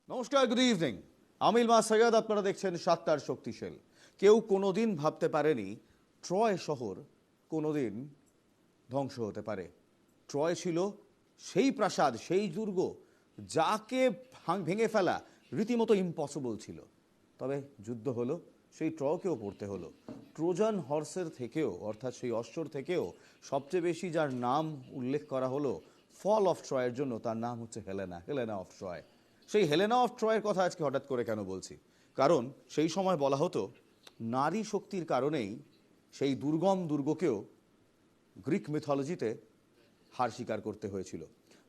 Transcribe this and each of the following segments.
নমস্কার, good evening. আমি ইলমা সৈয়দ, আপনারা দেখছেন সাতটার শক্তিশাল। কেউ কোনোদিন ভাবতে পারেনি ট্রয় শহর কোনোদিন ধ্বংস হতে পারে। ট্রয় ছিল সেই প্রাসাদ, সেই দুর্গ যাকে ভেঙে ফেলা রীতিমতো ইম্পসিবল ছিল। তবে যুদ্ধ হলো, সেই ট্রয়কেও পড়তে হলো। ট্রোজান হর্সের থেকেও, অর্থাৎ সেই অশ্বর থেকেও সবচেয়ে বেশি যার নাম উল্লেখ করা হলো ফল অফ ট্রয়ের জন্য, তার নাম হচ্ছে হেলেনা অফ ট্রয়। সেই হেলেনা অফ ট্রয়ের কথা আজকে হঠাৎ করে কেন বলছি? কারণ সেই সময় বলা হতো নারী শক্তির কারণেই সেই দুর্গম দুর্গকেও গ্রিক মিথোলজিতে হার স্বীকার করতে হয়েছিল।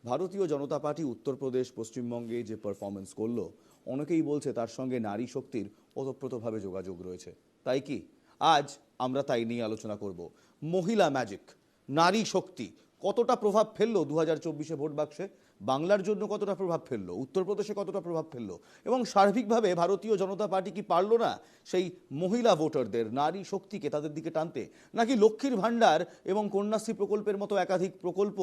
ভারতীয় জনতা পার্টি উত্তরপ্রদেশ, পশ্চিমবঙ্গে যে পারফরমেন্স করলো, অনেকেই বলছে তার সঙ্গে নারী শক্তির ওতপ্রোতভাবে যোগাযোগ রয়েছে। তাই কি আজ আমরা তাই নিয়ে আলোচনা করব। মহিলা ম্যাজিক, নারী শক্তি কতটা প্রভাব ফেললো 2024-এ ভোট বাক্সে, বাংলার জন্য কতটা প্রভাব ফেললো, উত্তরপ্রদেশে কতটা প্রভাব ফেললো, এবং সার্বিকভাবে ভারতীয় জনতা পার্টি কি পারলো না সেই মহিলা ভোটারদের, নারী শক্তিকে তাদের দিকে টানতে? নাকি লক্ষ্মীর ভাণ্ডার এবং কন্যাশ্রী প্রকল্পের মতো একাধিক প্রকল্প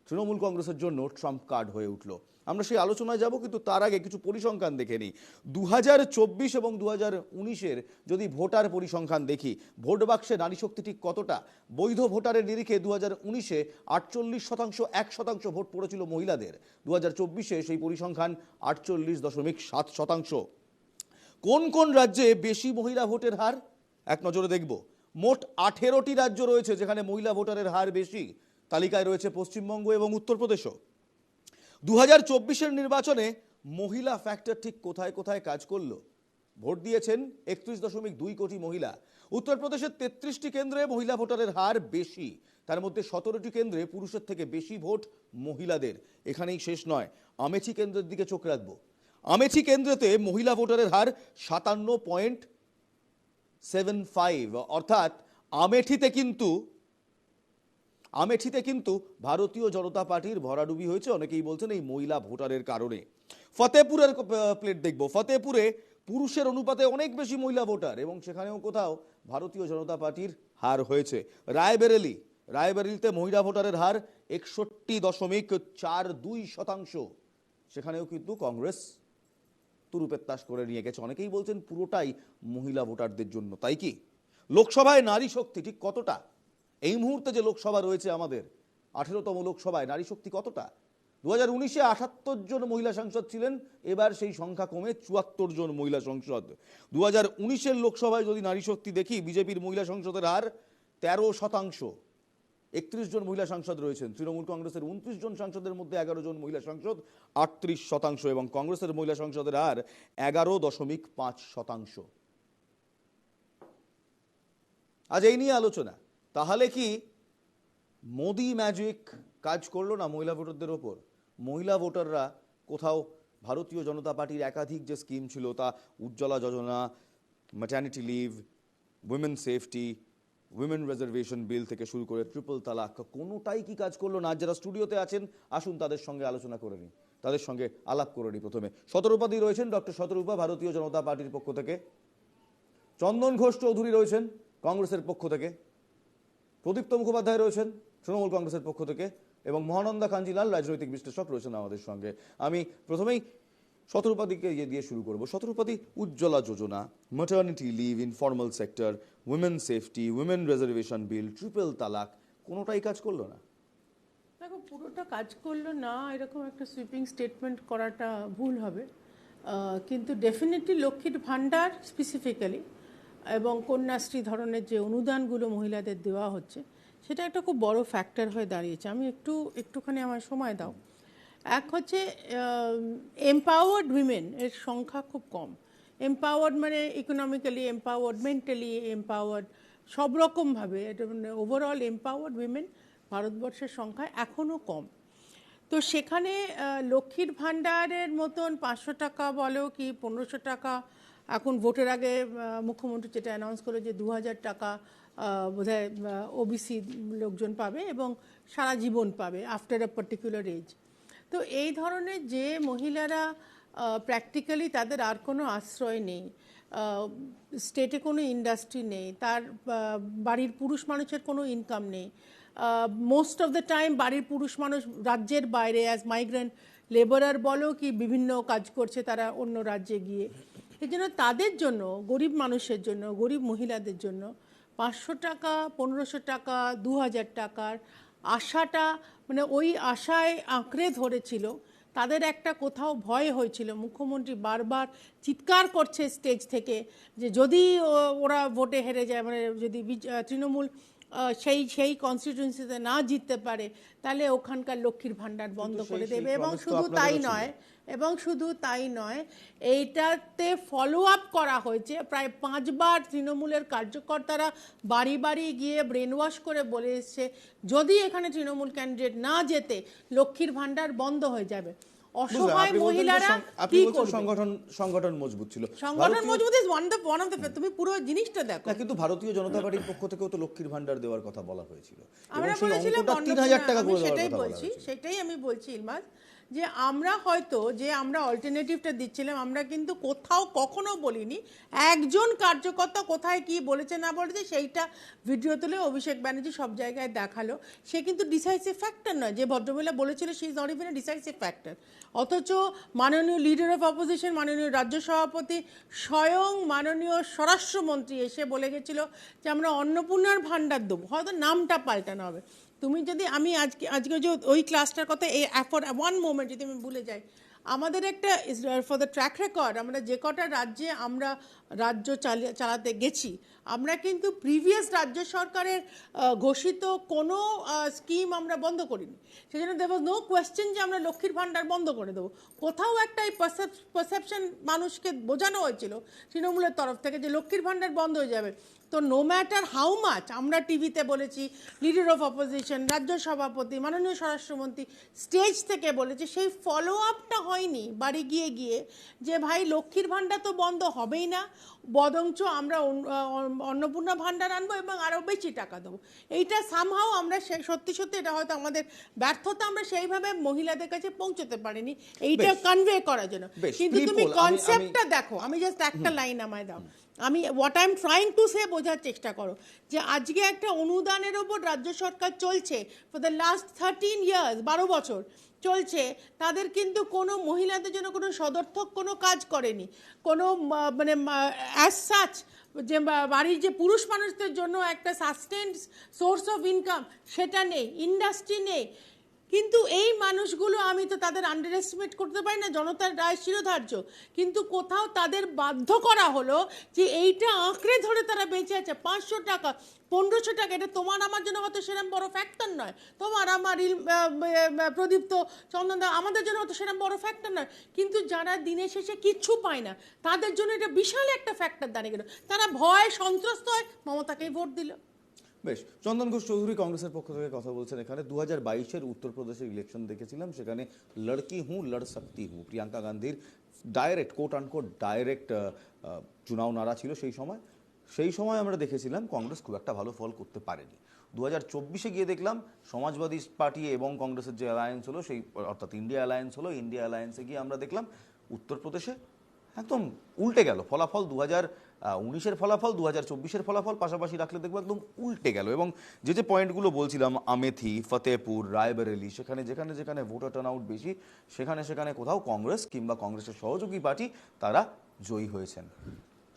তৃণমূল কংগ্রেসের জন্য ট্রাম্প কার্ড হয়ে উঠল? আমরা সেই আলোচনায় যাব, কিন্তু তার আগে কিছু পরিসংখ্যান দেখে নিই। 2024 এবং 2019-এর যদি ভোটার পরিসংখ্যান দেখি, ভোট বাক্সে নারী শক্তি ঠিক কতটা। বৈধ ভোটারের নিরিখে 2019-এ 48%, 1% ভোট পড়েছিল মহিলাদের। 2024-এ সেই পরিসংখ্যান 48.7%। কোন কোন রাজ্যে বেশি মহিলা ভোটের হার এক নজরে দেখব। মোট 18টি রাজ্য রয়েছে যেখানে মহিলা ভোটারের হার বেশি। তালিকায় রয়েছে পশ্চিমবঙ্গ এবং উত্তরপ্রদেশও। 2024-এর নির্বাচনে মহিলা ফ্যাক্টর ঠিক কোথায় কোথায় কাজ করলো? ভোট দিয়েছেন 31.2 কোটি মহিলা। উত্তরপ্রদেশের 33টি কেন্দ্রে মহিলা ভোটারের হার বেশি, তার মধ্যে 17টি কেন্দ্রে পুরুষের থেকে বেশি ভোট মহিলাদের। এখানেই শেষ নয়, আমেঠি কেন্দ্রের দিকে চোখ রাখবো। আমেঠি কেন্দ্রেতে মহিলা ভোটারের হার 57.75, অর্থাৎ আমেঠিতে কিন্তু ভারতীয় জনতা পার্টির ভরাডুবি হয়েছে। অনেকেই বলছেন এই মহিলা ভোটারের কারণে। ফতেপুরের প্লেট দেখব। ফতেপুরে পুরুষের অনুপাতে অনেক বেশি মহিলা ভোটার এবং সেখানেও কোথাও ভারতীয় জনতা পার্টির হার হয়েছে। রায়বেরেলিতে মহিলা ভোটারের হার 61.42%, সেখানেও কিন্তু কংগ্রেস তুরুপের তাস করে নিয়ে গেছে। অনেকেই বলছেন পুরোটাই মহিলা ভোটারদের জন্য। তাই কি লোকসভায় নারী শক্তি ঠিক কতটা? এই মুহূর্তে যে লোকসভা রয়েছে আমাদের 18তম লোকসভায় নারী শক্তি কতটা? 2019-এ 78 জন মহিলা সাংসদ ছিলেন, এবার সেই সংখ্যা কমে 74 জন মহিলা সংসদ। 2019-এর লোকসভায় যদি নারী শক্তি দেখি, বিজেপির মহিলা সংসদের হার 13%, 31 জন মহিলা সাংসদ রয়েছেন। তৃণমূল কংগ্রেসের 29 জন সাংসদের মধ্যে 11 জন মহিলা সাংসদ, 38%, এবং কংগ্রেসের মহিলা সংসদের হার 11.5%। আজ এই নিয়ে আলোচনা। তাহলে কি মোদি ম্যাজিক কাজ করলো না মহিলা ভোটারদের ওপর? মহিলা ভোটাররা কোথাও ভারতীয় জনতা পার্টির একাধিক যে স্কিম ছিল, তা Ujjwala Yojana, maternity leave, women safety, women reservation bill থেকে শুরু করে ট্রিপল তালাক, কোনোটাই কি কাজ করলো না? যারা স্টুডিওতে আছেন আসুন তাদের সঙ্গে আলোচনা করে নিই, তাদের সঙ্গে আলাপ করে নিই। প্রথমে শতরূপাদি রয়েছেন, ডক্টর শতরূপা ভারতীয় জনতা পার্টির পক্ষ থেকে, চন্দন ঘোষ চৌধুরী রয়েছেন কংগ্রেসের পক্ষ থেকে, প্রদীপ্ত মুখোপাধ্যায় রয়েছেন তৃণমূল কংগ্রেসের পক্ষ থেকে, এবং মহানন্দা কাঞ্জিলাল রাজনৈতিক বিশ্লেষক রয়েছেন আমাদের সঙ্গে। আমি প্রথমেই শতরূপাদিকে দিয়ে শুরু করব। শতরূপাদি, Ujjwala Yojana, maternity leave, informal sector, women safety, women reservation bill, triple talaq, কোনোটাই কাজ করলো না। দেখো, পুরোটা কাজ করলো না এরকম একটা সুইপিং স্টেটমেন্ট করাটা ভুল হবে, কিন্তু ডেফিনেটলি লক্ষ্মীর ভাণ্ডার স্পেসিফিক্যালি এবং কন্যাশ্রী ধরনের যে অনুদানগুলো মহিলাদের দেওয়া হচ্ছে, সেটা একটা খুব বড় ফ্যাক্টর হয়ে দাঁড়িয়েছে। আমি একটুখানি আমার সময় দাও। এক হচ্ছে এম্পাওয়ার্ড উইমেন এর সংখ্যা খুব কম। এম্পাওয়ার্ড মানে ইকোনমিক্যালি এম্পাওয়ার্ড, মেন্টালি এম্পাওয়ার্ড, সব রকমভাবে এটা মানে ওভারঅল এম্পাওয়ার্ড উইমেন ভারতবর্ষের সংখ্যা এখনও কম। তো সেখানে লক্ষ্মীর ভাণ্ডারের মতন 500 টাকা বলো কি 1500 টাকা, এখন ভোটের আগে মুখ্যমন্ত্রী যেটা অ্যানাউন্স করলো যে 2000 টাকা বোধহয় ওবিসি লোকজন পাবে এবং সারা জীবন পাবে আফটার আ পার্টিকুলার এজ। তো এই ধরনের যে মহিলারা প্র্যাকটিক্যালি তাদের আর কোনো আশ্রয় নেই, স্টেটে কোনো ইন্ডাস্ট্রি নেই, তার বাড়ির পুরুষ মানুষের কোনো ইনকাম নেই, মোস্ট অফ দ্য টাইম বাড়ির পুরুষ মানুষ রাজ্যের বাইরে অ্যাজ মাইগ্রেন্ট লেবারার বলো কি বিভিন্ন কাজ করছে তারা অন্য রাজ্যে গিয়ে। সেই জন্য তাদের জন্য, গরিব মানুষের জন্য, গরিব মহিলাদের জন্য 500 টাকা, 1500 টাকা, 2000 টাকার আশাটা, মানে ওই আশায় আঁকড়ে ধরেছিল। তাদের একটা কোথাও ভয় হয়েছিল, মুখ্যমন্ত্রী বারবার চিৎকার করছে স্টেজ থেকে যে যদি ওরা ভোটে হেরে যায়, মানে যদি তৃণমূল সেই সেই কনস্টিটিউয়েন্সিতে না জিততে পারে, তাহলে ওখানকার লক্ষ্মীর ভাণ্ডার বন্ধ করে দেবে। এবং শুধু তাই নয়, এইটাতে ফলো আপ করা হয়েছে। প্রায় 5 বার তৃণমূলের কার্যকর্তারা বাড়ি বাড়ি গিয়ে ব্রেন ওয়াশ করে বলে এসছে যদি এখানে তৃণমূল ক্যান্ডিডেট না জেতে লক্ষ্মীর ভাণ্ডার বন্ধ হয়ে যাবে। অসহায় মহিলারা কি করবে? সংগঠন মজবুত ছিল, সংগঠন মজবুত ইজ ওয়ান অফ দ্য, তুমি পুরো জিনিসটা দেখো না, কিন্তু ভারতীয় জনতা পার্টির পক্ষ থেকেও তো লক্ষ্মীর ভাণ্ডার দেওয়ার কথা বলা হয়েছিল। আমরা বলেছিলাম 3000 টাকা করে দেওয়ার সেটাই কথা বলা বলছি, হয়েছিল। সেটাই আমি বলছি ইলমাস, যে আমরা হয়তো যে আমরা অল্টারনেটিভটা দিচ্ছিলাম, আমরা কিন্তু কোথাও কখনো বলিনি একজন কার্যকর্তা কোথায় কি বলেছে না বলেছে সেইটা ভিডিও তুলে অভিষেক ব্যানার্জি সব জায়গায় দেখালো। সে কিন্তু ডিসাইসিভ ফ্যাক্টর নয়, যে ভদ্রমহিলা বলেছিল সে is not even a decisive factor. অথচ মাননীয় লিডার অফ অপোজিশন, মাননীয় রাজ্য সভাপতি, স্বয়ং মাননীয় স্বরাষ্ট্রমন্ত্রী এসে বলে গেছিল যে আমরা অন্নপূর্ণার ভাণ্ডার দেবো, হয়তো নামটা পাল্টানো হবে। তুমি যদি আমি আজকে যে ওই ক্লাসটার কথা ফর ওয়ান মোমেন্ট যদি আমি ভুলে যাই, আমাদের একটা ফর দ্য ট্র্যাক রেকর্ড, আমরা যে কটা রাজ্যে আমরা রাজ্য চালাতে গেছি, আমরা কিন্তু প্রিভিয়াস রাজ্য সরকারের ঘোষিত কোনো স্কিম আমরা বন্ধ করিনি। সেই জন্য দেয়ার ওয়াজ নো কোয়েশ্চেন যে আমরা লক্ষ্মীর ভাণ্ডার বন্ধ করে দেবো। কোথাও একটা এই পারসেপশন মানুষকে বোঝানো হয়েছিল তৃণমূলের তরফ থেকে যে লক্ষ্মীর ভাণ্ডার বন্ধ হয়ে যাবে। তো নো ম্যাটার হাউ মাচ আমরা টিভিতে বলেছি, লিডার অফ অপোজিশন, রাজ্য সভাপতি, মাননীয় স্বরাষ্ট্রমন্ত্রী স্টেজ থেকে বলেছে, সেই ফলো আপটা হয়নি বাড়ি গিয়ে গিয়ে যে ভাই লক্ষ্মীর ভাণ্ডার তো বন্ধ হবেই না, বরঞ্চ আমরা অন্নপূর্ণা ভাণ্ডার আনবো এবং আরও বেশি টাকা দেবো। এইটা সামহাও আমরা সত্যি সত্যি, এটা হয়তো আমাদের ব্যর্থতা, আমরা সেইভাবে মহিলাদের কাছে পৌঁছতে পারিনি এইটা কনভে করার জন্য। কিন্তু তুমি কনসেপ্টটা দেখো, আমি জাস্ট একটা লাইন আমায় দাও, আমি what I am trying to say বোঝার চেষ্টা করো যে আজকে একটা অনুদানের ওপর রাজ্য সরকার চলছে ফর দ্য লাস্ট 13 ইয়ার্স, 12 বছর চলছে, তাদের কিন্তু কোনো মহিলাদের জন্য কোনো সদর্থক কোনো কাজ করেনি, কোনো মানে অ্যাজ সাচ যে বাড়ির যে পুরুষ মানুষদের জন্য একটা সাস্টেন্ড সোর্স অফ ইনকাম সেটা নেই, ইন্ডাস্ট্রি নেই। কিন্তু এই মানুষগুলো, আমি তো তাদের আন্ডার এস্টিমেট করতে পারি না, জনতার রায় শিরোধার্য, কিন্তু কোথাও তাদের বাধ্য করা হলো যে এইটা আঁকড়ে ধরে তারা বেঁচে আছে। 500 টাকা, 1500 টাকা, এটা তোমার আমার জন্য হয়তো সেরকম বড় ফ্যাক্টর নয়, তোমার আমার প্রদীপ্ত চন্দনদা আমাদের জন্য হয়তো সেরকম বড় ফ্যাক্টর নয়, কিন্তু যারা দিনের শেষে কিচ্ছু পায় না তাদের জন্য এটা বিশাল একটা ফ্যাক্টর দাঁড়িয়ে গেল। তারা ভয় সন্ত্রস্ত হয়, মমতাকেই ভোট দিল। বেশ, চন্দন ঘোষ চৌধুরী কংগ্রেসের পক্ষ থেকে কথা বলছেন এখানে। 2022-এর উত্তরপ্রদেশের ইলেকশন দেখেছিলাম, সেখানে লড়কি হুঁ লড় সকতি হুঁ প্রিয়াঙ্কা গান্ধীর ডাইরেক্ট কোট আনকোট ডাইরেক্ট চুনাও নারা ছিল সেই সময় আমরা দেখেছিলাম কংগ্রেস খুব একটা ভালো ফল করতে পারেনি। 2024-এ গিয়ে দেখলাম সমাজবাদী পার্টি এবং কংগ্রেসের যে অ্যালায়েন্স হলো, সেই অর্থাৎ ইন্ডিয়া অ্যালায়েন্সে গিয়ে আমরা দেখলাম উত্তরপ্রদেশে একদম উল্টে গেল ফলাফল। 2019-এর ফলাফল, 2024-এর ফলাফল পাশাপাশি রাখলে দেখবো একদম উল্টে গেল। এবং যে পয়েন্টগুলো বলছিলাম, আমেথি, ফতেহপুর, রায়বেরেলি, সেখানে যেখানে ভোটার টার্ন আউট বেশি, সেখানে কোথাও কংগ্রেস কিংবা কংগ্রেসের সহযোগী পার্টি তারা জয়ী হয়েছেন।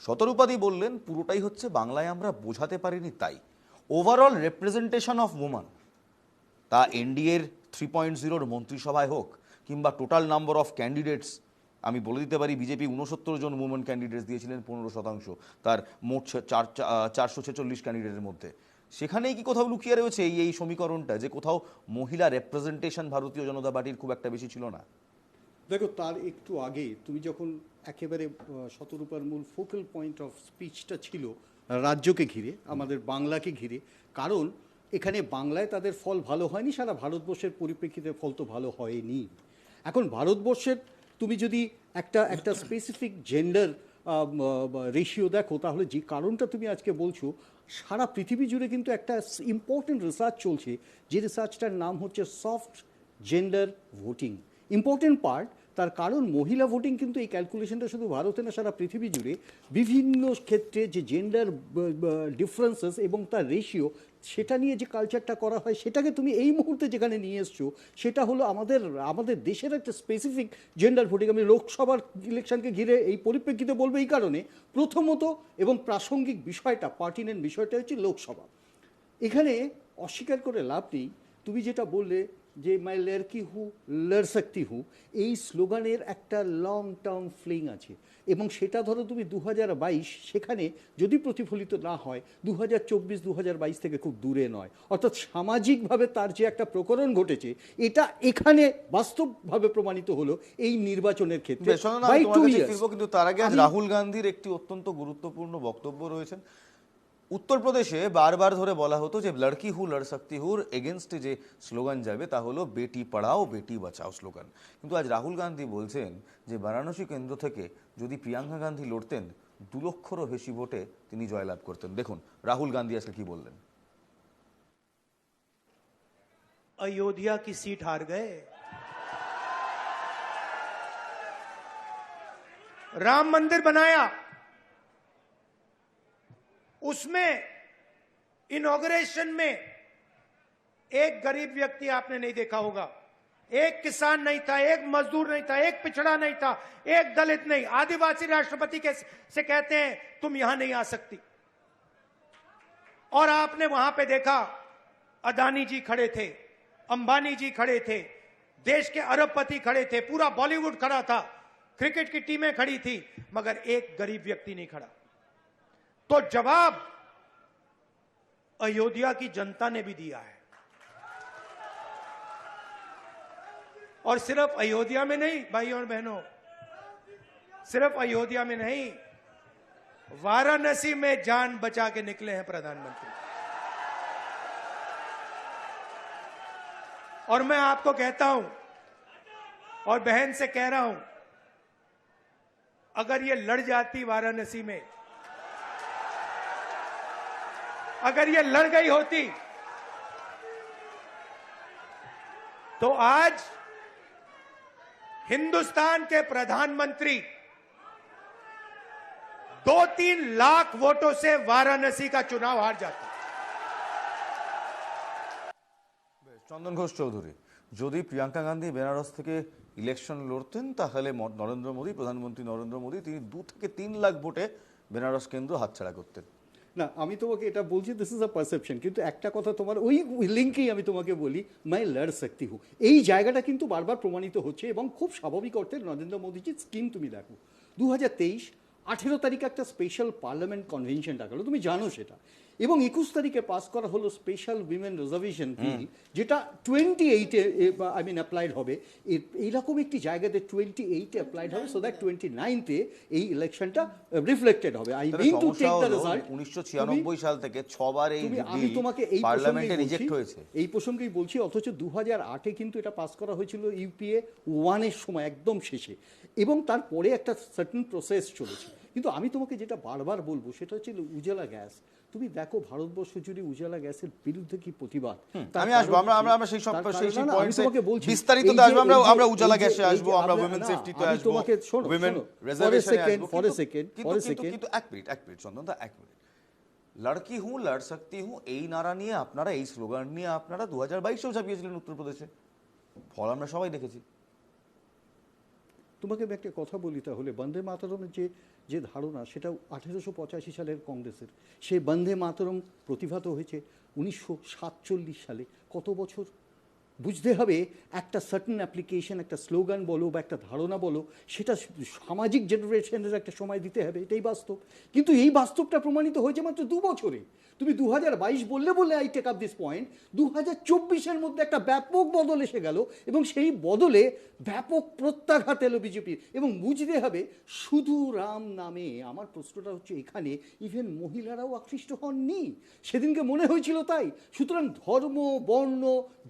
শতরূপাদি বললেন পুরোটাই হচ্ছে বাংলায় আমরা বোঝাতে পারিনি তাই। ওভারঅল রিপ্রেজেন্টেশন অফ ওম্যান, তা এনডিএর 3.0-র মন্ত্রিসভায় হোক কিংবা টোটাল নাম্বার অফ ক্যান্ডিডেটস, আমি বলে দিতে পারি বিজেপি 69 জন উমেন ক্যান্ডিডেটস দিয়েছিলেন, 15% তার মোট 446 ক্যান্ডিডেটের মধ্যে। সেখানেই কি কোথাও লুকিয়ে রয়েছে এই সমীকরণটা যে কোথাও মহিলা রেপ্রেজেন্টেশন ভারতীয় জনতা পার্টির খুব একটা বেশি ছিল না? দেখো, তার একটু আগে তুমি যখন একেবারে শতরূপার মূল ফোকাল পয়েন্ট অফ স্পিচটা ছিল রাজ্যকে ঘিরে, আমাদের বাংলাকে ঘিরে, কারণ এখানে বাংলায় তাদের ফল ভালো হয়নি, সারা ভারতবর্ষের পরিপ্রেক্ষিতে ফল তো ভালো হয়নি। এখন ভারতবর্ষের তুমি যদি একটা স্পেসিফিক জেন্ডার রেশিও দেখো, তাহলে যে কারণটা তুমি আজকে বলছো, সারা পৃথিবী জুড়ে কিন্তু একটা ইম্পর্টেন্ট রিসার্চ চলছে, যে রিসার্চটার নাম হচ্ছে soft gender voting. Important part, তার কারণ মহিলা ভোটিং কিন্তু এই ক্যালকুলেশনটা শুধু ভারতে না, সারা পৃথিবী জুড়ে বিভিন্ন ক্ষেত্রে যে জেন্ডার ডিফারেন্সেস এবং তার রেশিও সেটা নিয়ে যে কালচারটা করা হয় সেটাকে তুমি এই মুহূর্তে যেখানে নিয়ে এসছো সেটা হলো আমাদের আমাদের দেশের একটা স্পেসিফিক জেন্ডার ভোটিং। আমি লোকসভার ইলেকশনকে ঘিরে এই পরিপ্রেক্ষিতে বলবো এই কারণে, প্রথমত এবং প্রাসঙ্গিক বিষয়টা পার্টিনেন্ট বিষয়টা হচ্ছে লোকসভা। এখানে অস্বীকার করে লাভ নেই, তুমি যেটা বললে যে মাই লড়কি হু লড় সকতি হু, এই স্লোগানের একটা লং টার্ম ফ্লিং আছে এবং সেটা ধরো তুমি 2022 সেখানে যদি প্রতিফলিত না হয় 2024-2022 থেকে খুব দূরে নয়, অর্থাৎ সামাজিকভাবে তার যে একটা প্রকরণ ঘটেছে এটা এখানে বাস্তবভাবে প্রমাণিত হলো এই নির্বাচনের ক্ষেত্রে। বেশ, চলো না, আমি তোমার কাছে ফিরবো, কিন্তু তার আগে আজ রাহুল গান্ধীর একটি অত্যন্ত গুরুত্বপূর্ণ বক্তব্য রয়েছেন। উত্তরপ্রদেশে বারবার ধরে বলা হতো যে লড়কি হু লড় সকতি হুর এগেনস্টে যে স্লোগান যাবে তা হলো বেটি পড়াও বেটি বাঁচাও স্লোগান। কিন্তু আজ রাহুল গান্ধী বলছেন যে বারাণসী কেন্দ্র থেকে যদি প্রিয়াঙ্কা গান্ধী লড়তেন 2 লক্ষেরও বেশি ভোটে তিনি জয়লাভ করতেন। দেখুন রাহুল গান্ধী আজকে কি বললেন। अयोध्या की सीट हार गए, राम मंदिर बनाया, उसमें इनॉग्रेशन में एक गरीब व्यक्ति आपने नहीं देखा होगा, एक किसान नहीं था, एक मजदूर नहीं था, एक पिछड़ा नहीं था, एक दलित नहीं, आदिवासी राष्ट्रपति से कहते हैं तुम यहां नहीं आ सकती। और आपने वहां पे देखा अदानी जी खड़े थे, अंबानी जी खड़े थे, देश के अरबपति खड़े थे, पूरा बॉलीवुड खड़ा था, क्रिकेट की टीमें खड़ी थी, मगर एक गरीब व्यक्ति नहीं खड़ा। तो जवाब अयोध्या की जनता ने भी दिया है। और सिर्फ अयोध्या में नहीं भाइयों और बहनों, सिर्फ अयोध्या में नहीं, वाराणसी में जान बचा के निकले हैं प्रधानमंत्री। और मैं आपको कहता हूं और बहन से कह रहा हूं, अगर ये लड़ जाती वाराणसी में, अगर ये लड़ गई होती तो आज हिंदुस्तान के प्रधानमंत्री 2-3 लाख वोटों से वाराणसी का चुनाव हार जाते। চন্দন ঘোষ চৌধুরী, যদি প্রিয়াঙ্কা গান্ধী বেনারস থেকে ইলেকশন লড়তেন তাহলে নরেন্দ্র মোদী, প্রধানমন্ত্রী নরেন্দ্র মোদী, তিনি 2 থেকে 3 লাখ ভোটে বেনারস কেন্দ্র হাতছাড়া করতেন। না, আমি তোমাকে এটা বলছি, দিস ইজ আ পারসেপশন, কিন্তু একটা কথা তোমার ওই লিঙ্কেই আমি তোমাকে বলি, মাই লড় সকতি হু, এই জায়গাটা কিন্তু বারবার প্রমাণিত হচ্ছে এবং খুব স্বাভাবিক অর্থে নরেন্দ্র মোদীজির স্কিম তুমি দেখো। 2023 18 তারিখে একটা স্পেশাল পার্লামেন্ট কনভেনশন ডাকালো, তুমি জানো সেটা, এবং 21 তারিখে পাস করা হলো স্পেশাল উইমেন রিজার্ভেশন বিল, যেটা 28-এ আই মিন অ্যাপ্লাইড হবে। এইরকম একটি জায়গাতে 28-এ অ্যাপ্লাইড হবে, সো দ্যাট 29-এ এই ইলেকশনটা রিফ্লেক্টেড হবে। I mean to take the result. 1996 সাল থেকে 6 বার এই আমি তোমাকে এই পার্লামেন্টে রিজেক্ট হয়েছে, এই প্রসঙ্গেই বলছি, অথচ 2008-এ কিন্তু এটা পাস করা হয়েছিল ইউপিএ 1 এর সময় একদম শেষে, এবং তারপরে একটা সার্টেন প্রসেস চলেছে। কিন্তু আমি তোমাকে যেটা বারবার বলবো সেটা হচ্ছে উজালা গ্যাস। তুমি দেখো ভারতবর্ষ জুড়ে উজালা গ্যাসের বিরুদ্ধে কি প্রতিবাদ। আমি আসবো, আমরা সেই সব পয়েন্টে বিস্তারিত আসবো, আমরা উজালা গ্যাসে আসবো, আমরা উইমেন সেফটিতে আসবো, উইমেন রিজার্ভেশনে আসবো। কিন্তু এক মিনিট চন্দন দা, এক মিনিট। লড়কি হুঁ লড় সকতি হুঁ এই নারা নিয়ে আপনারা, এই স্লোগান নিয়ে আপনারা 2022-এও ছাপিয়েছিলেন উত্তরপ্রদেশে, ফল আমরা সবাই দেখেছি। তোমাকে আমি একটা কথা বলি তাহলে, বন্দে মাতরমের যে ধারণা সেটা 1885 সালের কংগ্রেসের, সেই বন্দে মাতরম প্রতিভাত হয়েছে 1947 সালে। কত বছর বুঝতে হবে, একটা সার্টেন অ্যাপ্লিকেশন, একটা স্লোগান বলো বা একটা ধারণা বলো, সেটা সামাজিক জেনারেশনের একটা সময় দিতে হবে, এটাই বাস্তব। কিন্তু এই বাস্তবটা প্রমাণিত হয়েছে মাত্র 2 বছরে। তুমি 2022 বললে I take up this point, 2024-এর মধ্যে একটা ব্যাপক বদল এসে গেল এবং সেই বদলে ব্যাপক প্রত্যাঘাত এলো বিজেপির। এবং বুঝতে হবে শুধু রাম নামে, আমার প্রশ্নটা হচ্ছে এখানে ইভেন মহিলারাও আকৃষ্ট হননি, সেদিনকে মনে হয়েছিল তাই। সুতরাং ধর্ম, বর্ণ,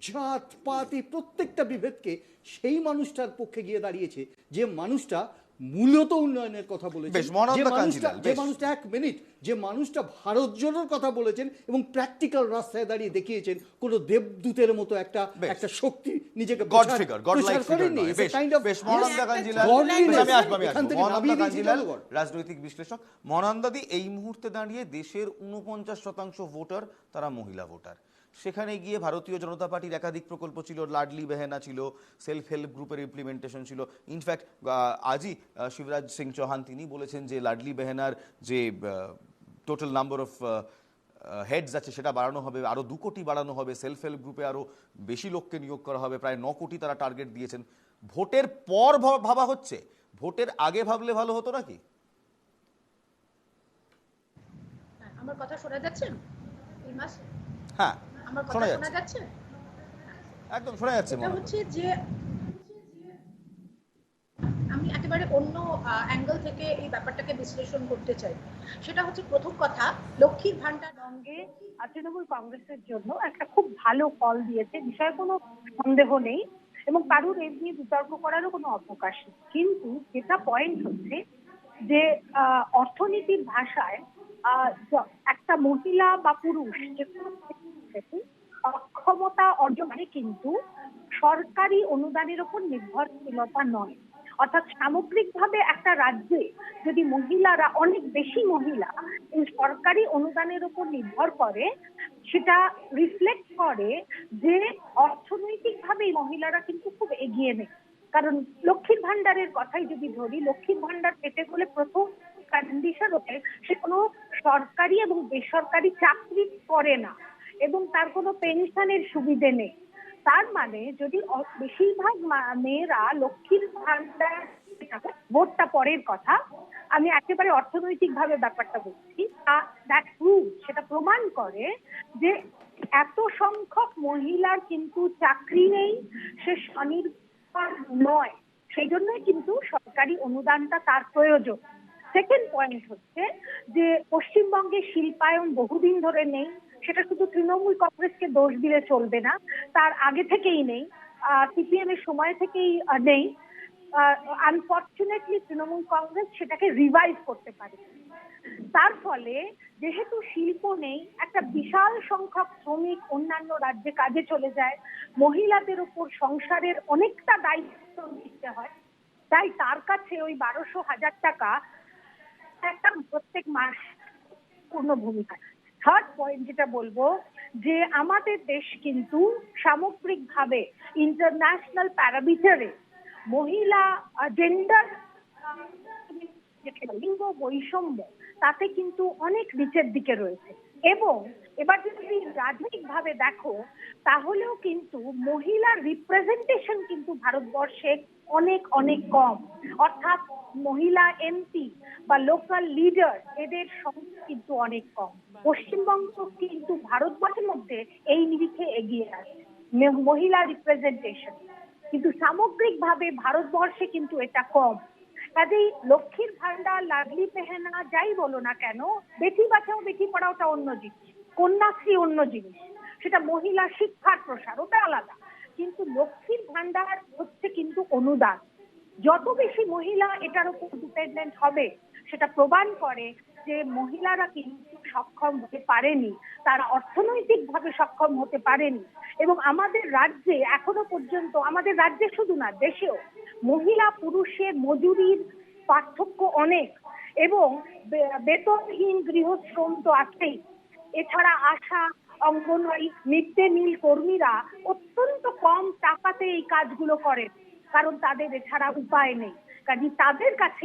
জাত, পাত, এই প্রত্যেকটা বিভেদকে সেই মানুষটার পক্ষে গিয়ে দাঁড়িয়েছে যে মানুষটা মূলত উন্নয়নের কথা বলেছেন, বেশ, মহানন্দা যে মানুষটা কাঞ্জিলাল, যে বেশ। মানুষটা এক মিনিট যে মানুষটা ভারত জোড়ার কথা বলেছেন এবং প্র্যাকটিক্যাল রাস্তায় দাঁড়িয়ে দেখিয়েছেন কোন দেবদূতের মতো একটা বেশ। একটা শক্তি নিজেকে god figure, god like figure করেননি। নয়। It's a বেশ, kind of বেশ, মহানন্দা একটা কাঞ্জিলাল, godliness, বেশ, আমি আসবো। এখান থেকে মহানন্দা নামিয়ে দিয়েছি কাঞ্জিলাল, জনগণ। রাজনৈতিক বিশ্লেষক। মহানন্দাদি, এই মুহূর্তে দাঁড়িয়ে দেশের 49% ভোটার তারা মহিলা ভোটার। সেখানে গিয়ে ভারতীয় জনতা পার্টির একাধিক প্রকল্প ছিল, লাডলি বেহেনা ছিল, সেলফ হেল্প গ্রুপের ইমপ্লিমেন্টেশন ছিল। ইনফ্যাক্ট আজই শিবরাজ সিং চৌহান তিনি বলেছেন যে লাডলি বেহেনার যে টোটাল নাম্বার অফ হেডস আছে সেটা বাড়ানো হবে, আরও 2 কোটি বাড়ানো হবে, সেলফ হেল্প গ্রুপে আরও বেশি লোককে নিয়োগ করা হবে, প্রায় 9 কোটি তারা টার্গেট দিয়েছেন। ভোটের পর ভাবা হচ্ছে, ভোটের আগে ভাবলে ভালো হতো নাকি? আমার কথা শোনা যাচ্ছে? ইলমাস, হ্যাঁ, আমার কথা শোনা শোনা যাচ্ছে, যাচ্ছে? একদম শোনা যাচ্ছে। এটা মহানন্দা, হচ্ছে যে আমি একেবারে অন্য অ্যাঙ্গেল থেকে এই ব্যাপারটাকে বিশ্লেষণ করতে চাই। সেটা হচ্ছে, প্রথম কথা, লক্ষ্মীর ভান্ডার সঙ্গে তৃণমূল কংগ্রেসের জন্য একটা খুব ভালো ফল দিয়েছে, বিষয়ে কোনো সন্দেহ নেই, এবং কারুর এই নিয়ে বিতর্ক করারও কোনো অবকাশ নেই। কিন্তু যেটা পয়েন্ট হচ্ছে যে অর্থনীতির ভাষায় একটা মহিলা বা পুরুষ যে কোনো ক্ষেত্রে অক্ষমতা অর্জন মানে কিন্তু সরকারি অনুদানের উপর নির্ভরশীলতা নয়। অর্থাৎ সামগ্রিকভাবে একটা রাজ্যে যদি মহিলারা, অনেক বেশি মহিলা এই সরকারি অনুদানের উপর নির্ভর করে, সেটা রিফ্লেক্ট করে যে অর্থনৈতিকভাবে মহিলারা কিন্তু খুব এগিয়ে নেই। কারণ লক্ষ্মীর ভান্ডারের কথাই যদি ধরি, লক্ষ্মীর ভান্ডার পেতে গেলে প্রথম কন্ডিশন হচ্ছে সে কোনো সরকারি এবং বেসরকারি চাকরি করে না এবং তার কোনো পেনশনের সুবিধে নেই। তার মানে যদি বেশিরভাগ মেয়েরা লক্ষ্মীর ভান্ডার, ভোটটা পরের কথা, আমি একেবারে অর্থনৈতিক ভাবে ব্যাপারটা বলছি, সেটা প্রমাণ করে যে এত সংখ্যক মহিলার কিন্তু চাকরি নেই, সে স্বনির্ভর নয়, সেই জন্যই কিন্তু সরকারি অনুদানটা তার প্রয়োজন। সেকেন্ড পয়েন্ট হচ্ছে যে পশ্চিমবঙ্গে শিল্পায়ন বহুদিন ধরে নেই। সেটা শুধু তৃণমূল কংগ্রেসকে দোষ দিলে চলবে না, তার আগে থেকেই নেই, সিপিএম এর সময় থেকেই নেই। আনফর্চুনেটলি তৃণমূল কংগ্রেস সেটাকে রিভাইভ করতে পারে। তার ফলে যেহেতু শিল্প নেই, একটা বিশাল সংখ্যক শ্রমিক অন্যান্য রাজ্যে কাজে চলে যায়, মহিলাদের উপর সংসারের অনেকটা দায়িত্ব নিতে হয়, তাই তার কাছে ওই 1200-1000 টাকা একটা প্রত্যেক মাস পূর্ণ ভূমিকা। থার্ড পয়েন্ট যেটা বলবো, যে আমাদের দেশ কিন্তু সামগ্রিকভাবে ইন্টারন্যাশনাল প্যারামিটারে মহিলা জেন্ডার লিঙ্গ বৈষম্য তাতে কিন্তু অনেক নিচের দিকে রয়েছে। এবং এবার যদি রাজনৈতিকভাবে দেখো, তাহলেও কিন্তু মহিলার রিপ্রেজেন্টেশন কিন্তু ভারতবর্ষে অনেক অনেক কম। অর্থাৎ মহিলা এমপি বা লোকাল লিডার এদের সংখ্যা কিন্তু অনেক কম। পশ্চিমবঙ্গ কিন্তু ভারতবর্ষের মধ্যে এই নিরিখে এগিয়ে আছে মহিলা রিপ্রেজেন্টেশন, কিন্তু সামগ্রিকভাবে ভারতবর্ষে কিন্তু এটা কম। কাজেই লক্ষ্মীর ভান্ডার, লাডলি বেহেনা যাই বলো না কেন, বেটি বাঁচাও বেটি পড়াওটা অন্য জিনিস, কন্যাশ্রী অন্য জিনিস, সেটা মহিলা শিক্ষার প্রসার, ওটা আলাদা। কিন্তু লক্ষ্মীর ভান্ডার হচ্ছে কিন্তু অনুদান। যত বেশি মহিলা এটার উপর ডিপেন্ডেন্ট হবে, সেটা প্রমাণ করে যে মহিলারা কিন্তু সক্ষম হতে পারেনি, তারা অর্থনৈতিকভাবে সক্ষম হতে পারেনি। এবং আমাদের রাজ্যে এখনো পর্যন্ত, আমাদের রাজ্যে শুধু না, দেশেও মহিলা পুরুষের মজুরির পার্থক্য অনেক, এবং বেতনহীন গৃহশ্রম তো আছেই। এছাড়া আশা, অঙ্গনওয়াড়ি, মিড ডে মিল কর্মীরা অত্যন্ত কম টাকাতে এই কাজগুলো করেন, কারণ তাদের এছাড়া উপায় নেই। কাজে তাদের কাছে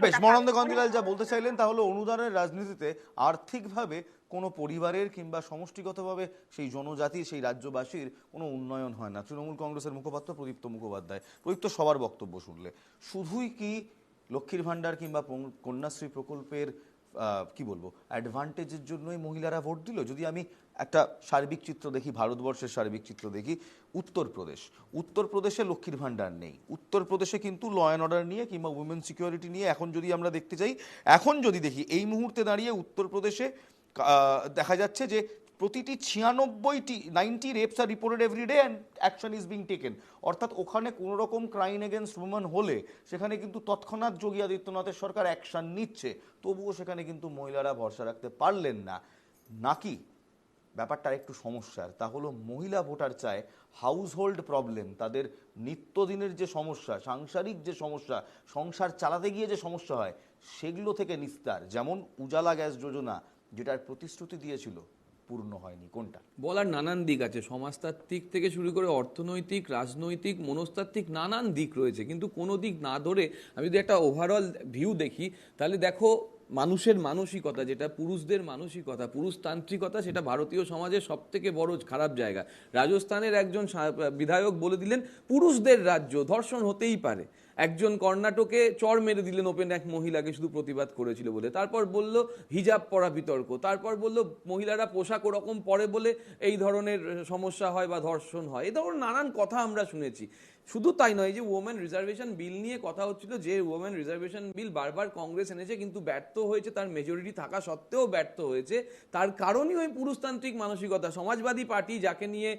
বেশ, মহানন্দা কাঞ্জিলাল যা বলতে চাইলেন তা হলো, অনুদানের রাজনীতিতে আর্থিকভাবে কোনো পরিবারের কিংবা সমষ্টিগতভাবে সেই জনজাতির, সেই রাজ্যবাসীর কোনো উন্নয়ন হয় না। তৃণমূল কংগ্রেসের মুখপাত্র প্রদীপ্ত মুখোপাধ্যায়, প্রদীপ্ত সবার বক্তব্য শুনলে শুধুই কি লক্ষ্মীর ভান্ডার কিংবা কন্যাশ্রী প্রকল্পের কি বলবো অ্যাডভান্টেজের জন্যই মহিলারা ভোট দিল? যদি আমি একটা সার্বিক চিত্র দেখি, ভারতবর্ষের সার্বিক চিত্র দেখি, উত্তরপ্রদেশে লক্ষ্মীর ভান্ডার নেই। উত্তরপ্রদেশে কিন্তু ল অ্যান্ড অর্ডার নিয়ে কিংবা উইমেন সিকিউরিটি নিয়ে এখন যদি আমরা দেখতে চাই, এখন যদি দেখি এই মুহূর্তে দাঁড়িয়ে উত্তরপ্রদেশে দেখা যাচ্ছে যে প্রতিটি 90 rapes are reported everyday and action is being taken. অর্থাৎ ওখানে কোনো রকম ক্রাইম এগেনস্ট উমেন হলে সেখানে কিন্তু তৎক্ষণাৎ যোগী আদিত্যনাথের সরকার অ্যাকশন নিচ্ছে, তবুও সেখানে কিন্তু মহিলারা ভরসা রাখতে পারলেন না। নাকি ব্যাপারটা একটু সমস্যার, তা হলো মহিলা ভোটার চায় হাউসহোল্ড প্রবলেম, তাদের নিত্যদিনের যে সমস্যা, সাংসারিক যে সমস্যা, সংসার চালাতে গিয়ে যে সমস্যা হয় সেগুলো থেকে নিস্তার। যেমন উজালা গ্যাস যোজনা, যেটার প্রতিশ্রুতি দিয়েছিল, পূর্ণ হয়নি। কোনটা? বলার নানান দিক আছে, সমাজতাত্ত্বিক থেকে শুরু করে অর্থনৈতিক, রাজনৈতিক, মনস্তাত্ত্বিক নানান দিক রয়েছে, কিন্তু কোনো দিক না ধরে আমি যদি একটা ওভারঅল ভিউ দেখি তাহলে দেখো মানুষের মানসিকতা, যেটা পুরুষদের মানসিকতা, পুরুষতান্ত্রিকতা, সেটা ভারতীয় সমাজের সব থেকে বড় খারাপ জায়গা। রাজস্থানের একজন বিধায়ক বলে দিলেন পুরুষদের রাজ্য, ধর্ষণ হতেই পারে। একজন কর্ণাটকে চড় মেরে দিলেন ওপেন এক মহিলাকে শুধু প্রতিবাদ করেছিল বলে। তারপর বলল হিজাব পরা বিতর্ক, তারপর বলল মহিলারা পোশাক ওরকম পরে বলে এই ধরনের সমস্যা হয় বা ধর্ষণ হয়। এই ধরনের নানান কথা আমরা শুনেছি। শুধু তাই নয়, যে ওমেন রিজার্ভেশন বিল নিয়ে কথা হচ্ছিল, যে ওমেন রিজার্ভেশন বিল বারবার কংগ্রেস এনেছে কিন্তু ব্যর্থ হয়েছে, তার মেজরিটি থাকা সত্ত্বেও ব্যর্থ হয়েছে। তার কারণই ওই পুরুষতান্ত্রিক মানসিকতা। সমাজবাদী পার্টি, যাকে নিয়ে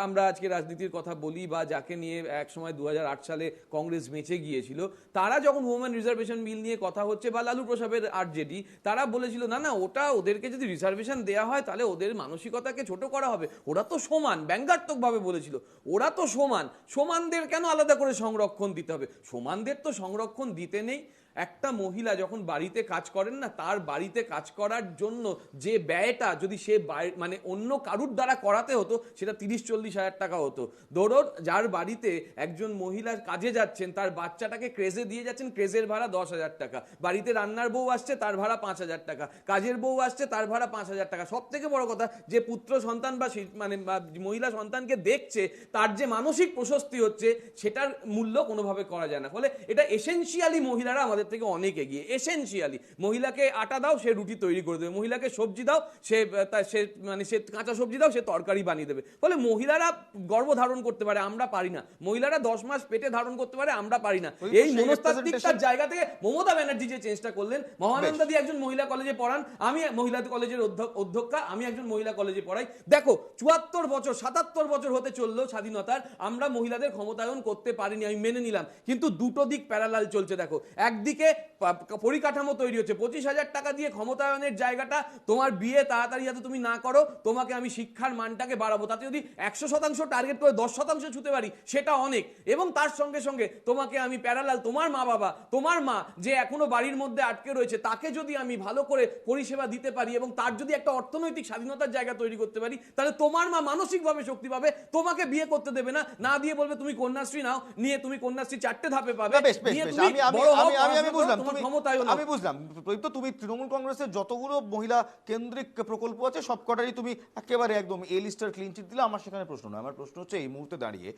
আমরা আজকে রাজনীতির কথা বলি বা যাকে নিয়ে একসময় 2008 সালে কংগ্রেস বেঁচে গিয়েছিল, তারা যখন ওমেন রিজার্ভেশন বিল নিয়ে কথা হচ্ছে, বা লালু প্রসাদের আরজেডি, তারা বলেছিল না না, ওটা ওদেরকে যদি রিজার্ভেশন দেওয়া হয় তাহলে ওদের মানসিকতাকে ছোট করা হবে, ওরা তো সমান। ব্যঙ্গাত্মকভাবে বলেছিল ওরা তো সমান, সমানদের কেন আলাদা করে সংরক্ষণ দিতে হবে? সমানদের তো সংরক্ষণ দিতে নেই। একটা মহিলা যখন বাড়িতে কাজ করেন না, তার বাড়িতে কাজ করার জন্য যে ব্যয়টা যদি সে মানে অন্য কারুর দ্বারা করাতে হতো, সেটা 30-40 হাজার টাকা হতো। ধরুন যার বাড়িতে একজন মহিলা কাজে যাচ্ছেন, তার বাচ্চাটাকে ক্রেজে দিয়ে যাচ্ছেন, ক্রেজের ভাড়া 10,000 টাকা। বাড়িতে রান্নার বউ আসছে, তার ভাড়া 5,000 টাকা। কাজের বউ আসছে, তার ভাড়া 5,000 টাকা। সব থেকে বড় কথা, যে পুত্র সন্তান বা মানে মহিলা সন্তানকে দেখছে, তার যে মানসিক প্রশস্তি হচ্ছে, সেটার মূল্য কোনোভাবে করা যায় না। ফলে এটা এসেনশিয়ালি মহিলারা আমাদের থেকে অনেক এগিয়ে। এসেনশিয়ালি মহিলাকে আটা দাও, সে রুটি তৈরি করে দেবে। মহিলাকে সবজি দাও, সে কাঁচা সবজি দাও, সে তরকারি বানিয়ে দেবে। ফলে মহিলারা গর্ভ ধারণ করতে পারে, আমরা পারি না। মহিলারা 10 মাস পেটে ধারণ করতে পারে, আমরা পারি না। এই মনস্তাত্ত্বিকতার জায়গা থেকে মমতা ব্যানার্জি যে চেঞ্জটা করলেন, মহানন্দা দি একজন মহিলা কলেজে পড়ান, আমি মহিলা কলেজের অধ্যক্ষা, আমি একজন মহিলা কলেজে পড়াই। দেখো 74 বছর 77 বছর হতে চললো স্বাধীনতার, আমরা মহিলাদের ক্ষমতায়ন করতে পারিনি, আমি মেনে নিলাম। কিন্তু দুটো দিক প্যারালাল চলছে। দেখো, একদিকে পরিকাঠামো তৈরি হচ্ছে, 25,000 টাকা দিয়ে ক্ষমতায়নের জায়গাটা, তোমার বিয়ে তাড়াতাড়ি যাতে তুমি না করো, তোমাকে আমি শিক্ষার মানটাকে বাড়াবো, তাতে যদি 100% টার্গেট করে 10% ছুতে পারি, সেটা অনেক। এবং তার সঙ্গে সঙ্গে তোমাকে আমি প্যারালাল, তোমার মা বাবা, তোমার মা যে এখনো বাড়ির মধ্যে আটকে রয়েছে, তাকে যদি আমি ভালো করে পরিষেবা দিতে পারি এবং তার যদি একটা অর্থনৈতিক স্বাধীনতার জায়গা তৈরি করতে পারি, তাহলে তোমার মা মানসিকভাবে শক্তি পাবে, তোমাকে বিয়ে করতে দেবে না, না দিয়ে বলবে তুমি কন্যাশ্রী নাও, নিয়ে তুমি কন্যাশ্রী 4টে ধাপে পাবে। আমি বুঝলাম তো, তুমি তৃণমূল কংগ্রেসের যতগুলো মহিলা কেন্দ্রিক প্রকল্প আছে সবকটারই তুমি একেবারে একদম এ লিস্টার ক্লিন চিট দিলে। আমার সেখানে প্রশ্ন নয়, আমার প্রশ্ন হচ্ছে এই মুহূর্তে দাঁড়িয়ে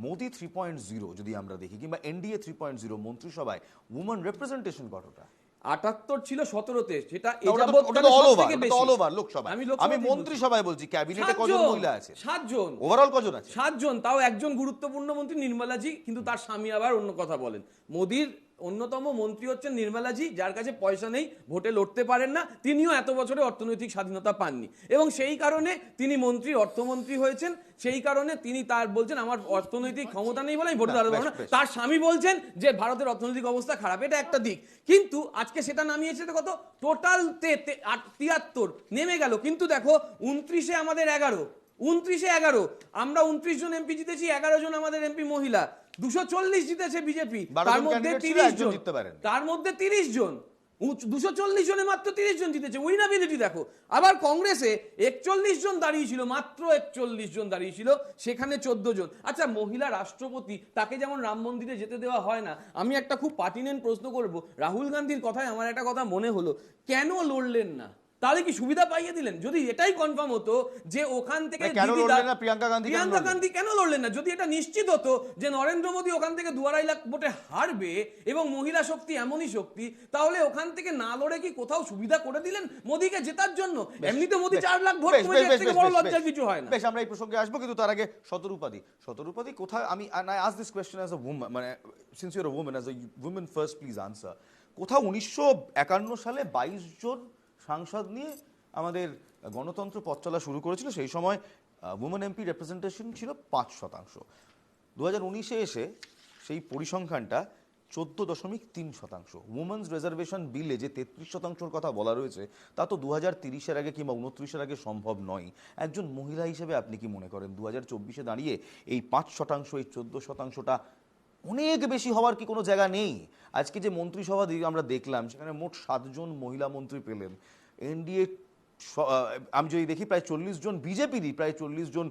মোদি 3.0 যদি আমরা দেখি, কিংবা এনডিএ 3.0, মন্ত্রিসভায় উমেন রিপ্রেজেন্টেশন কতটা? 78 ছিল 17তে, সেটা আমি মন্ত্রিসভায় বলছি, ক্যাবিনেটে কজন মহিলা আছে? 7 জন। ওভারঅল কজন আছে? 7 জন, তাও একজন গুরুত্বপূর্ণ মন্ত্রী নির্মলাজি, কিন্তু তার স্বামী আবার অন্য কথা বলেন। মোদির অন্যতম মন্ত্রী হচ্ছেন নির্মলাজি, যার কাছে পয়সা নেই, ভোটে লড়তে পারেন না, তিনিও এত বছরে অর্থনৈতিক স্বাধীনতা পাননি, এবং সেই কারণে তিনি মন্ত্রী, অর্থমন্ত্রী হয়েছেন। সেই কারণে তিনি তার বলছেন আমার অর্থনৈতিক ক্ষমতা নেই বলে আমি ভোটে দাঁড়াবো না। তার স্বামী বলছেন যে ভারতের অর্থনৈতিক অবস্থা খারাপ, এটা একটা দিক। কিন্তু আজকে সেটা নামিয়েছে কত, টোটাল 73 নেমে গেল। কিন্তু দেখো 29-এ আমাদের 11 আমরা 29 জন এমপি জিতেছি, 11 জন আমাদের এমপি মহিলা। 240 জিতেছে বিজেপি, তার মধ্যে 30 জন, তার মধ্যে 30 জন, 240 জনে মাত্র 30 জন জিতেছে। উইনাবিলিটি দেখো। আবার কংগ্রেসে 41 জন দাঁড়িয়েছিল, মাত্র 41 জন দাঁড়িয়েছিল, সেখানে 14 জন। আচ্ছা, মহিলা রাষ্ট্রপতি, তাকে যেমন রাম মন্দিরে যেতে দেওয়া হয় না, আমি একটা খুব পার্টিনেন্ট প্রশ্ন করব। রাহুল গান্ধীর কথায় আমার একটা কথা মনে হলো, কেন লড়লেন না? তাহলে কি সুবিধা পাইয়ে দিলেন? যদি এটাই কনফার্ম হতো যে ওখান থেকে প্রিয়াঙ্কা গান্ধী কেন লড়লেন না? যদি এটা নিশ্চিত হতো যে নরেন্দ্র মোদী ওখান থেকে 2.5 লাখ ভোটে হারবে এবং মহিলা শক্তি এমনই শক্তি, তাহলে ওখান থেকে না লড়ে কি কোথাও সুবিধা করে দিলেন মোদীকে জেতার জন্য? এমনিতে মোদী 4 লাখ ভোট কমেছে, এর থেকে বড় লজ্জার কিছু হয় না। বেশ, আমরা এই প্রসঙ্গে আসবো, কিন্তু তার আগে শতরূপাদি কোথায়, আমি আজ this question as a woman, মানে since you are a woman, as a women first, please answer. কোথাও 1951 সালে 22 জন সাংসদ নিয়ে আমাদের গণতন্ত্র পথ চলা শুরু করেছিল সেই সময় উমেন এমপি রিপ্রেজেন্টেশন ছিল 5%। 2019-এ এসে সেই পরিসংখ্যানটা 14.3%। উমেন্স রিজার্ভেশন বিলে যে 33%-র কথা বলা রয়েছে তা তো 2030-এর আগে কিংবা 29-এর আগে সম্ভব নয়। একজন মহিলা হিসেবে আপনি কি মনে করেন 2024-এ দাঁড়িয়ে এই 5%, এই 14%টা অনেক বেশি হওয়ার কি কোনো জায়গা নেই? আজকে যে মন্ত্রিসভা আমরা দেখলাম সেখানে মোট 7 জন মহিলা মন্ত্রী পেলেন। এনডিএ আমি যদি দেখি প্রায় 40 জন, বিজেপিরই প্রায় 40 জন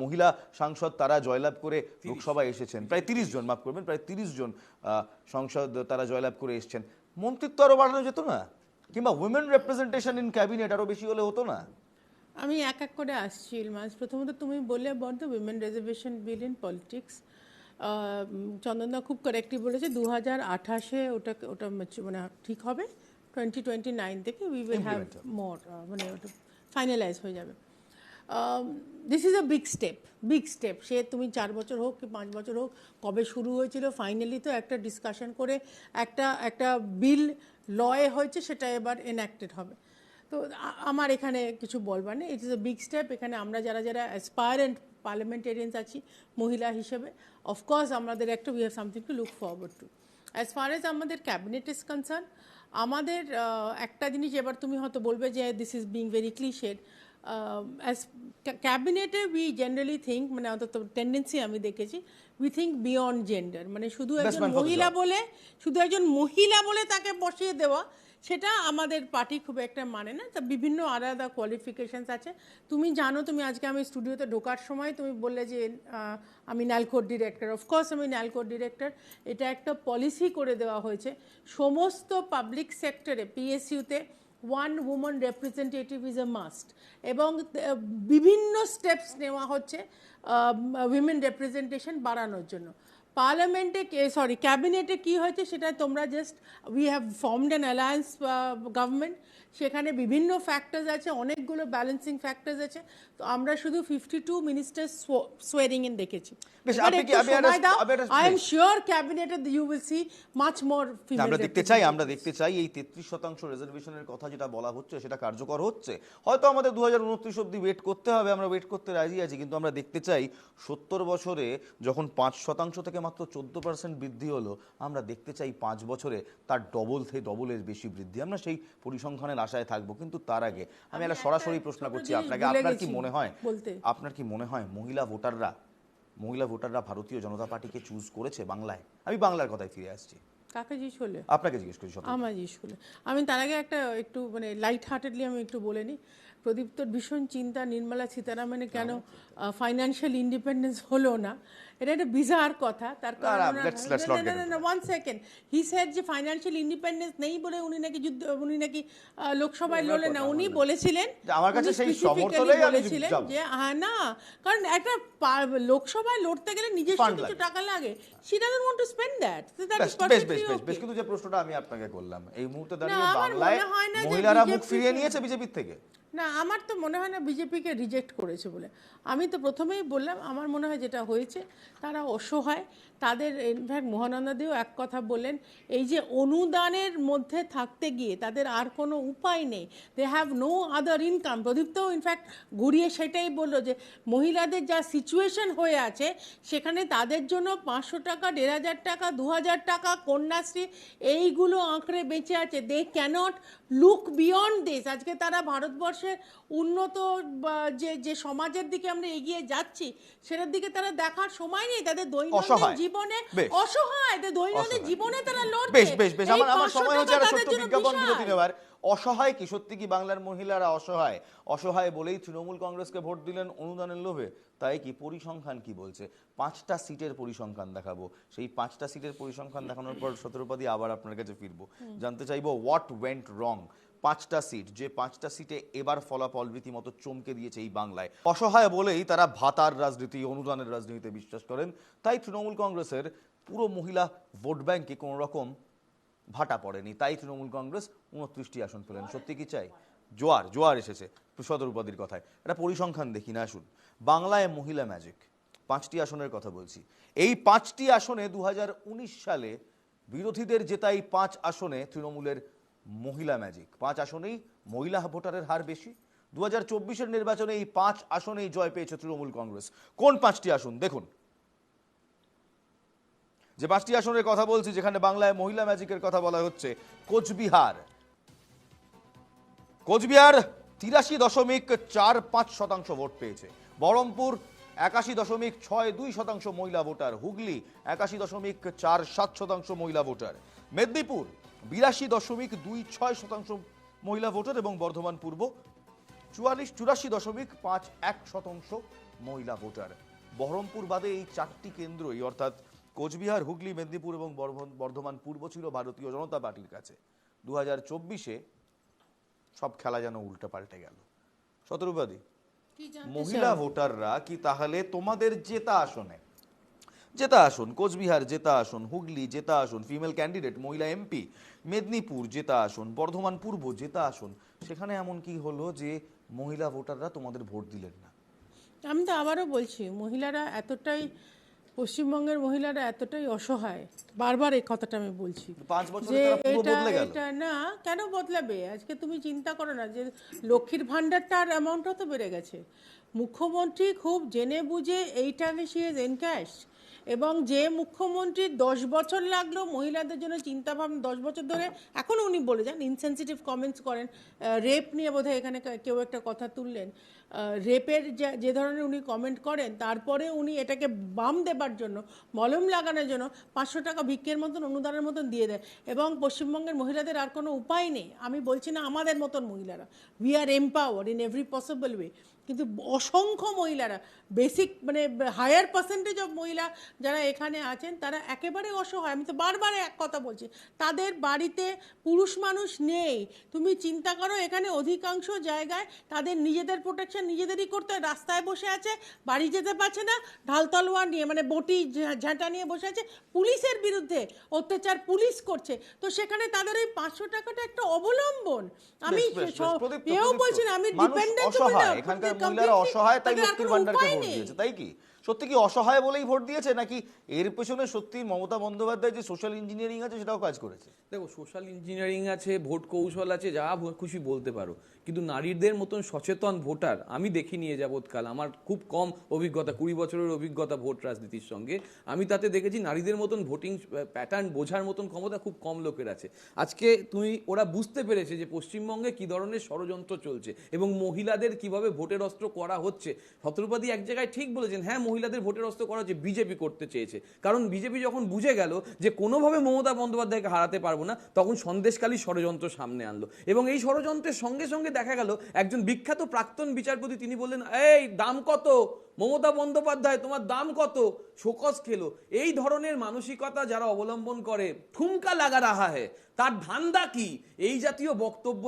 মহিলা সাংসদ তারা জয়লাভ করে লোকসভায় এসেছেন। প্রায় 30 জন, মাফ করবেন, প্রায় 30 জন সংসদ তারা জয়লাভ করে এসেছেন। মন্ত্রিত্ব আরো বাড়ানো যেত না? কিংবা উইমেন রিপ্রেজেন্টেশন ইন ক্যাবিনেট আরো বেশি হলে হতো না? আমি এক এক করে আসছি ইলমাস। প্রথমত তুমি বললে about the women reservation bill in politics. চন্দনদা খুব কারেক্টলি বলেছে 2028-এ ওটা মানে ঠিক হবে, 2029 থেকে উই উইল হ্যাভ মোর, মানে ওটা ফাইনালাইজ হয়ে যাবে। This is a big step. সে তুমি 4 বছর হোক কি 5 বছর হোক, কবে শুরু হয়েছিল, ফাইনালি তো একটা ডিসকাশন করে একটা বিল লয়ে হয়েছে, সেটা এবার এনঅ্যাক্টেড হবে। তো আমার এখানে কিছু বলবার নেই। It is a big step. এখানে আমরা যারা অ্যাসপায়ারেন্ট পার্লামেন্টেরিয়ানস আছি মহিলা হিসেবে, অফকোর্স আমাদের একটা we have something to look forward to. As far as আমাদের ক্যাবিনেট ইজ কনসার্ন, আমাদের একটা জিনিস এবার তুমি হয়তো বলবে যে this is being very cliched. As ক্যাবিনেটে উই জেনারেলি থিঙ্ক, মানে অন্তত টেন্ডেন্সি আমি দেখেছি, উই থিঙ্ক বিয়ন্ড জেন্ডার, মানে শুধু একজন মহিলা বলে তাকে বসিয়ে দেওয়া, সেটা আমাদের পার্টি খুব একটা মানে না। তা বিভিন্ন আলাদা কোয়ালিফিকেশনস আছে। তুমি জানো, তুমি আজকে আমি স্টুডিওতে ঢোকার সময় তুমি বললে যে আমি ন্যালকোর ডিরেক্টর। অফকোর্স আমি ন্যালকোর ডিরেক্টর। এটা একটা পলিসি করে দেওয়া হয়েছে সমস্ত পাবলিক সেক্টরে, পিএসইউতে 1 woman representative is a must, এবং বিভিন্ন স্টেপস নেওয়া হচ্ছে উইমেন রিপ্রেজেন্টেশন বাড়ানোর জন্য। পার্লামেন্টে ক্যাবিনেটে কি হয়েছে সেটা তোমরা just, we have formed an alliance government, সেখানে বিভিন্ন ফ্যাক্টরস আছে, অনেকগুলো ব্যালেন্সিং ফ্যাক্টরস আছে। তো আমরা শুধু 52 মিনিস্টার সোয়ারিং ইন দেখেছি। আই এম শিওর ক্যাবিনেটে you will see much more female. আমরা দেখতে চাই এই 33% রিজার্ভেশনের কথা যেটা বলা হচ্ছে সেটা কার্যকর হচ্ছে। হয়তো আমাদের 2029 অব্দি ওয়েট করতে হবে, আমরা ওয়েট করতে রাজি আছি, কিন্তু আমরা দেখতে চাই 70 বছরে যখন 5% থেকে মাত্র 14% বৃদ্ধি হলো, আমরা দেখতে চাই 5 বছরে তার ডবলের বেশি বৃদ্ধি। আমরা সেই পরিসংখ্যানের আশায় থাকবো। কিন্তু তার আগে আমি একটা সরাসরি প্রশ্ন করছি আপনাকে, আপনার কি মনে হয় মহিলা ভোটাররা ভারতীয় জনতা পার্টিকে চুজ করেছে বাংলায়? আমি বাংলার কথায় ফিরে আসছি। কাকে জিজ্ঞেস করলে? আপনাকে জিজ্ঞেস করছি। আমার জিজ্ঞেস করলে আমি তার আগে একটু মানে লাইট হার্টেডলি আমি একটু বলে নিই। প্রদীপ্তর ভীষণ চিন্তা নির্মলা সীতারামনের কেন ফাইন্যান্সিয়াল ইন্ডিপেন্ডেন্স হলো না। এটা একটা বিজার কথা। তার কারণ ওয়ান সেকেন্ড, হি সেড যে ফাইন্যান্সিয়াল ইন্ডিপেন্ডেন্স নেই বলে উনি নাকি লোকসভায় লড়লেন না। উনি বলেছিলেন যে হ্যাঁ না, কারণ একটা লোকসভায় লড়তে গেলে নিজস্ব কিছু টাকা লাগে। She doesn't want to spend that. So that is perfectly okay. কিন্তু যে প্রশ্নটা আমি আপনাকে করলাম, এই মুহূর্তে দাঁড়িয়ে বাংলায় মহিলারা মুখ ফিরিয়ে নিয়েছে বিজেপির থেকে? না, আমার তো মনে হয় না বিজেপিকে রিজেক্ট করেছে বলে। আমি তো প্রথমেই বললাম, আমার মনে হয় যেটা হয়েছে তারা অসহায়। তাদের ইনফ্যাক্ট মহানন্দাদিও এক কথা বললেন, এই যে অনুদানের মধ্যে থাকতে গিয়ে তাদের আর কোনো উপায় নেই, they have no other income. প্রদীপ্তও ইনফ্যাক্ট ঘুরিয়ে সেটাই বললো যে মহিলাদের যা সিচুয়েশন হয়ে আছে সেখানে তাদের জন্য 500 টাকা, 1500 টাকা, 2000 টাকা, কন্যাশ্রী, এইগুলো আঁকড়ে বেঁচে আছে। They can't look beyond this. আজকে তারা ভারতবর্ষের উন্নত যে সমাজের দিকে আমরা এগিয়ে যাচ্ছি সেটার দিকে তারা দেখার সময় নেই। তাদের দৈনন্দিন জীবনে অসহায়, দৈনন্দিন জীবনে তারা লড়ছে। আমার সময় হচ্ছে একটা ছোট্ট বিজ্ঞাপন বিরতি নেওয়ার। অসহায় কি সত্যি কি বাংলার মহিলারা অসহায় বলেই তৃণমূল কংগ্রেসকে ভোট দিলেন অনুদানের লোভে? তাই কি? পরিসংখ্যান কি বলছে? 5টা সিটের পরিসংখ্যান দেখাবো। সেই 5টা সিটের পরিসংখ্যান দেখানোর পর সতেরোপাদি আবার আপনার কাছে ফিরবো, জানতে চাইবো হোয়াট ওয়েন্ট রং। 5টা সিট, যে 5টা সিটে এবার ফলাফল রীতিমতো চমকে দিয়েছে এই বাংলায়। অসহায় বলেই তারা ভাতার রাজনীতি, অনুদানের রাজনীতিতে বিশ্বাস করেন। তাই তৃণমূল কংগ্রেসের পুরো মহিলা ভোট ব্যাংকে কোনো রকম ভাটা পড়েনি। তাই তৃণমূল কংগ্রেস 29টি আসন পেলেন। সত্যি কি চাই? জোয়ার এসেছে সদর উপাধির কথায়। একটা পরিসংখ্যান দেখি না, আসুন। বাংলায় মহিলা ম্যাজিক 5টি আসনের কথা বলছি। এই 5টি আসনে 2019 সালে বিরোধীদের জেতাই 5 আসনে তৃণমূলের মহিলা ম্যাজিক। 5 আসনেই মহিলা ভোটারের হার বেশি। 2024-এর নির্বাচনে এই 5 আসনেই জয় পেয়েছে তৃণমূল কংগ্রেস। কোন 5টি আসন দেখুন। যে 5টি আসনের কথা বলছি, যেখানে বাংলায় মহিলা ম্যাজিকের কথা বলা হচ্ছে, কোচবিহার 83.45% ভোট পেয়েছে। বহরমপুর 81.62% মহিলা ভোটার। হুগলি 81.47% মহিলা ভোটার। মেদিনীপুর 82.26% মহিলা ভোটার এবং বর্ধমান পূর্ব 84.51% মহিলা ভোটার। বহরমপুর বাদে এই 4টি কেন্দ্রই অর্থাৎ কোচবিহার, হুগলি, মেদিনীপুর এবং বর্ধমান পূর্ব ছিল ভারতীয় জনতা পার্টির কাছে। 2024-এ সব খেলা যেন উল্টে পাল্টে গেল। শতরূপাদি, কি জানতে মহিলা চাও? ভোটাররা কি তাহলে তোমাদের জেতা আসন কোচবিহার, জেতা আসন হুগলি, জেতা আসন ফিমেল ক্যান্ডিডেট মহিলা এমপি, মেদিনীপুর জেতা আসন, বর্ধমান পূর্ব জেতা আসন, সেখানে এমন কি হলো যে মহিলা ভোটাররা তোমাদের ভোট দিলেন না? আমি তো আবারও বলছি, পশ্চিমবঙ্গের মহিলারা এতটাই অসহায়, বারবার এই কথাটা আমি বলছি 5 বছরে যে তারা পুরো এটা বদলে গেল। এটা না, কেন বদলাবে? আজকে তুমি চিন্তা করো না যে লক্ষ্মীর ভাণ্ডারটার অ্যামাউন্টও তো বেড়ে গেছে। মুখ্যমন্ত্রী খুব জেনে বুঝে এইটাকে সি ইজ এনক্যাশ, এবং যে মুখ্যমন্ত্রী 10 বছর লাগলো মহিলাদের জন্য চিন্তা ভাবনা, 10 বছর ধরে, এখনও উনি বলে যান, ইনসেনসিটিভ কমেন্টস করেন, রেপ নিয়ে বোধহয় এখানে কেউ একটা কথা তুললেন, রেপের যে ধরনের উনি কমেন্ট করেন, তারপরে উনি এটাকে বাম দেবার জন্য, মলম লাগানোর জন্য 500 টাকা ভিক্ষের মতন, অনুদানের মতন দিয়ে দেয়। এবং পশ্চিমবঙ্গের মহিলাদের আর কোনো উপায় নেই। আমি বলছি না আমাদের মতন মহিলারা, we are empowered in every possible way, কিন্তু অসংখ্য মহিলারা, বেসিক মানে হায়ার পার্সেন্টেজ অফ মহিলা যারা এখানে আছেন তারা একেবারে অসহায়। আমি তো বারবার এক কথা বলছি, তাদের বাড়িতে পুরুষ মানুষ নেই। তুমি চিন্তা করো, এখানে অধিকাংশ জায়গায় তাদের নিজেদের প্রোটেকশন নিজেদেরই করতে হয়। রাস্তায় বসে আছে, বাড়ি যেতে পারছে না, ঢাল তলোয়ার নিয়ে, মানে বটি ঝাঁটা নিয়ে বসে আছে, পুলিশের বিরুদ্ধে অত্যাচার পুলিশ করছে। তো সেখানে তাদের ওই 500 টাকাটা একটা অবলম্বন। আমি এও বলছি না আমি ডিপেন্ডেন্ট, এখানকার মহিলারা অসহায় তাই লক্ষ্মীর ভান্ডারকে ভোট দিয়েছে, তাই কি? সত্যি কি অসহায় বলেই ভোট দিয়েছে, নাকি এর পেছনে সত্যি মমতা বন্দ্যোপাধ্যায় যে সোশ্যাল ইঞ্জিনিয়ারিং আছে সেটাও কাজ করেছে? দেখো, সোশ্যাল ইঞ্জিনিয়ারিং আছে, ভোট কৌশল আছে, যা খুশি বলতে পারো, কিন্তু নারীদের মতন সচেতন ভোটার আমি দেখিনি এ যাবৎকাল। আমার খুব কম অভিজ্ঞতা, 20 বছরের অভিজ্ঞতা ভোট রাজনীতির সঙ্গে, আমি তাতে দেখেছি নারীদের মতন ভোটিং প্যাটার্ন বোঝার মতন ক্ষমতা খুব কম লোকের আছে। আজকে ওরা বুঝতে পেরেছে যে পশ্চিমবঙ্গে কি ধরনের ষড়যন্ত্র চলছে এবং মহিলাদের কিভাবে ভোটের অস্ত্র করা হচ্ছে। শতরূপাদি এক জায়গায় ঠিক বলেছেন, হ্যাঁ মহিলাদের ভোটের অস্ত্র করা হচ্ছে, বিজেপি করতে চেয়েছে। কারণ বিজেপি যখন বুঝে গেল যে কোনোভাবে মমতা বন্দ্যোপাধ্যায়কে হারাতে পারবো না, তখন সন্দেশখালী ষড়যন্ত্র সামনে আনলো এবং এই ষড়যন্ত্রের সঙ্গে সঙ্গে দেখা গেল একজন বিখ্যাত প্রাক্তন বিচারপতি তিনি বললেন, এই দাম কত মমতা বন্দ্যোপাধ্যায়, তোমার দাম কত, শোকজ খেলো। এই ধরনের মানসিকতা যারা অবলম্বন করে, ঠুমকা লাগা রাহা হ্যায়, তার ধান্দা কি? এই জাতীয় বক্তব্য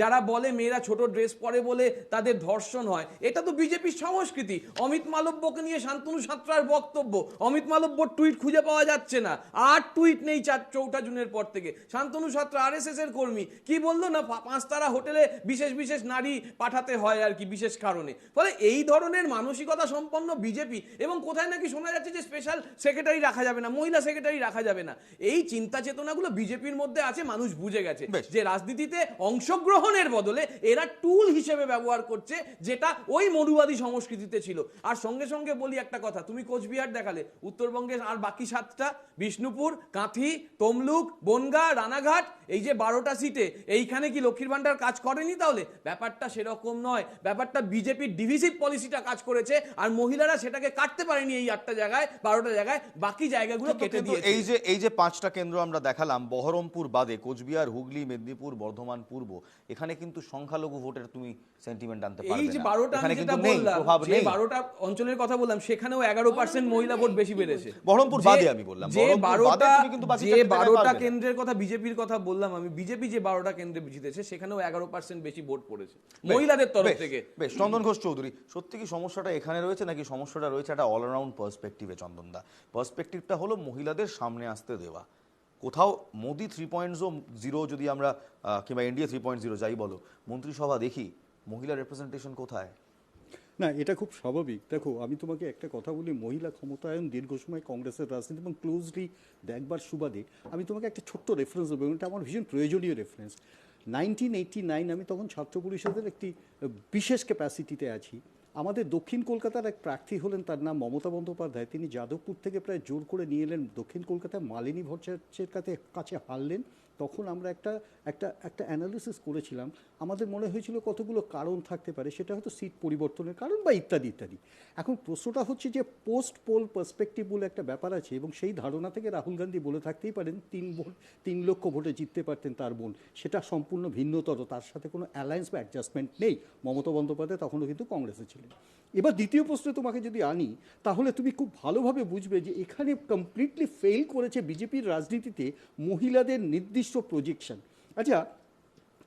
যারা বলে মেয়েরা ছোট ড্রেস পরে বলে তাদের ধর্ষণ হয়, এটা তো বিজেপির সংস্কৃতি। অমিত মালব্যকে নিয়ে শান্তনু সাঁতরার বক্তব্য, অমিত মালব্যর টুইট খুঁজে পাওয়া যাচ্ছে না, আর টুইট নেই 4 জুনের পর থেকে। শান্তনু সাঁতরা আরএসএস এর কর্মী কি বললো না, 5 তারা হোটেলে বিশেষ নারী পাঠাতে হয় আর কি, বিশেষ কারণে। ফলে এই ধরনের মানসিকতা সম্পন্ন বিজেপি, এবং কোথায় নাকি শোনা যাচ্ছে যে স্পেশাল সেক্রেটারি রাখা যাবে না, মহিলা সেক্রেটারি রাখা যাবে না। এই চিন্তা চেতনাগুলো বিজেপির মধ্যে আছে, মানুষ বুঝে গেছে যে রাজনীতিতে অংশগ্রহণের বদলে এরা টুল হিসেবে ব্যবহার করছে, যেটা ওই মরুবাদী সংস্কৃতিতে ছিল। আর সঙ্গে সঙ্গে বলি একটা কথা, তুমি কোচবিহার দেখালে, উত্তরবঙ্গের আর বাকি 7টা, বিষ্ণুপুর, কাঁথি, তমলুক, বনগাঁ, রানাঘাট, এই যে 12টা সিটে, এইখানে কি লক্ষ্মীর ভান্ডার কাজ করেনি? তাহলে ব্যাপারটা সেরকম নয়, ব্যাপারটা বিজেপির ডিভিসিভ পলিসিটা কাজ করেছে, আর মহিলারা সেটাকে কাটতে পারেনি এই 8টা জায়গায়, 12টা জায়গায়, বাকি জায়গাগুলো কেটে দিয়েছে। এই যে 5টা কেন্দ্র আমরা দেখালাম, বহরমপুর বাদে কোচবিহার, হুগলি, মেদিনীপুর, বর্ধমান পূর্ব, এখানে কিন্তু সংখ্যালঘু ভোটের তুমি সেন্টিমেন্ট আনতে পারবে না। এই যে 12টা আমি যেটা বললাম, যে 12টা অঞ্চলের কথা বললাম, সেখানেও 11% মহিলা ভোট বেশি বেড়েছে। বহরমপুর বাদে আমি বললাম, যে 12টা কেন্দ্রের কথা বিজেপির কথা বললাম আমি, বিজেপি যে 12টা কেন্দ্রে জিতেছে সেখানেও 11% বেশি ভোট পড়েছে মহিলাদের তরফ থেকে। বেশ, চন্দন ঘোষ চৌধুরী, সত্যি কি সমস্যাটা এখানে রয়েছে, নাকি সমস্যাটা রয়েছে একটা অলরাউন্ড পার্সপেক্টিভে? চন্দনদা, পার্সপেক্টিভটা হলো মহিলাদের সামনে আসতে দেওয়া। কোথাও মোদি 3.0 যদি আমরা কিংবা ইন্ডিয়া 3.0 যাই বলো, মন্ত্রিসভা দেখি, মহিলা রিপ্রেজেন্টেশন কোথায়? না, এটা খুব স্বাভাবিক। দেখো, আমি তোমাকে একটা কথা বলি, মহিলা ক্ষমতায়ন দীর্ঘ সময় কংগ্রেসের রাজনীতি এবং ক্লোজলি দেখবার সুবাদে আমি তোমাকে একটা ছোট্ট রেফারেন্স দেবো, এটা আমার ভীষণ প্রয়োজনীয় রেফারেন্স। 1989 আমি তখন ছাত্র পরিষদের একটি বিশেষ ক্যাপাসিটিতে আছি। আমাদের দক্ষিণ কলকাতার এক প্রার্থী হলেন, তার নাম মমতা বন্দ্যোপাধ্যায়। তিনি যাদবপুর থেকে প্রায় জোর করে নিয়ে এলেন দক্ষিণ কলকাতায়, মালিনী ভট্টাচার্যের কাছে হারলেন। তখন আমরা একটা একটা একটা অ্যানালিসিস করেছিলাম, আমাদের মনে হয়েছিল কতগুলো কারণ থাকতে পারে, সেটা হয়তো সিট পরিবর্তনের কারণ বা ইত্যাদি ইত্যাদি। এখন প্রশ্নটা হচ্ছে যে পোস্ট পোল পার্সপেক্টিভ বলে একটা ব্যাপার আছে, এবং সেই ধারণা থেকে রাহুল গান্ধী বলে থাকতেই পারেন 3 লক্ষ ভোটে জিততে পারতেন তার বোন, সেটা সম্পূর্ণ ভিন্নতর, তার সাথে কোনো অ্যালায়েন্স বা অ্যাডজাস্টমেন্ট নেই। মমতা বন্দ্যোপাধ্যায় তখনও কিন্তু কংগ্রেসে ছিলেন। এবার দ্বিতীয় প্রশ্নে তোমাকে যদি আনি, তাহলে তুমি খুব ভালোভাবে বুঝবে যে এখানে কমপ্লিটলি ফেল করেছে বিজেপির রাজনীতিতে মহিলাদের নির্দিষ্ট প্রজেকশন। আচ্ছা,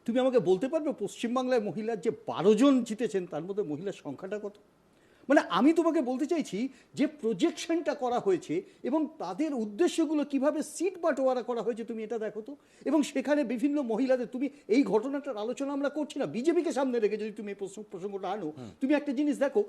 তুমি আমাকে বলতে পারবে পশ্চিমবাংলায় মহিলার যে 12 জন জিতেছেন তার মধ্যে মহিলার সংখ্যাটা কত? মানে আমি তোমাকে বলতে চাইছি যে প্রজেকশনটা করা হয়েছে এবং তাদের উদ্দেশ্যগুলো কিভাবে সিট বাটোয়ারা করা হয়েছে, তুমি এটা দেখো তো। এবং সেখানে বিভিন্ন মহিলাদের, তুমি এই ঘটনাটার আলোচনা আমরা করছি না, বিজেপিকে সামনে রেখে যদি তুমি এই প্রসঙ্গটা আনো, তুমি একটা জিনিস দেখো,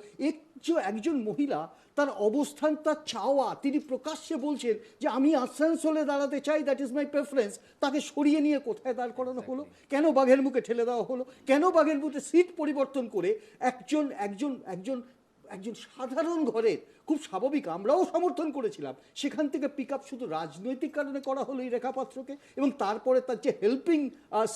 একজন মহিলা তার অবস্থান, তার চাওয়া, তিনি প্রকাশ্যে বলছেন যে আমি আসানসোলে দাঁড়াতে চাই, দ্যাট ইজ মাই প্রেফারেন্স, তাকে সরিয়ে নিয়ে কোথায় দাঁড় করানো হলো? কেন বাঘের মুখে ঠেলে দেওয়া হলো? কেন বাঘের মুখে সিট পরিবর্তন করে একজন একজন একজন একজন সাধারণ ঘরের, খুব স্বাভাবিক, আমরাও সমর্থন করেছিলাম, সেখান থেকে পিক আপ শুধু রাজনৈতিক কারণে করা হলো এই রেখাপাত্রকে, এবং তারপরে তার যে হেল্পিং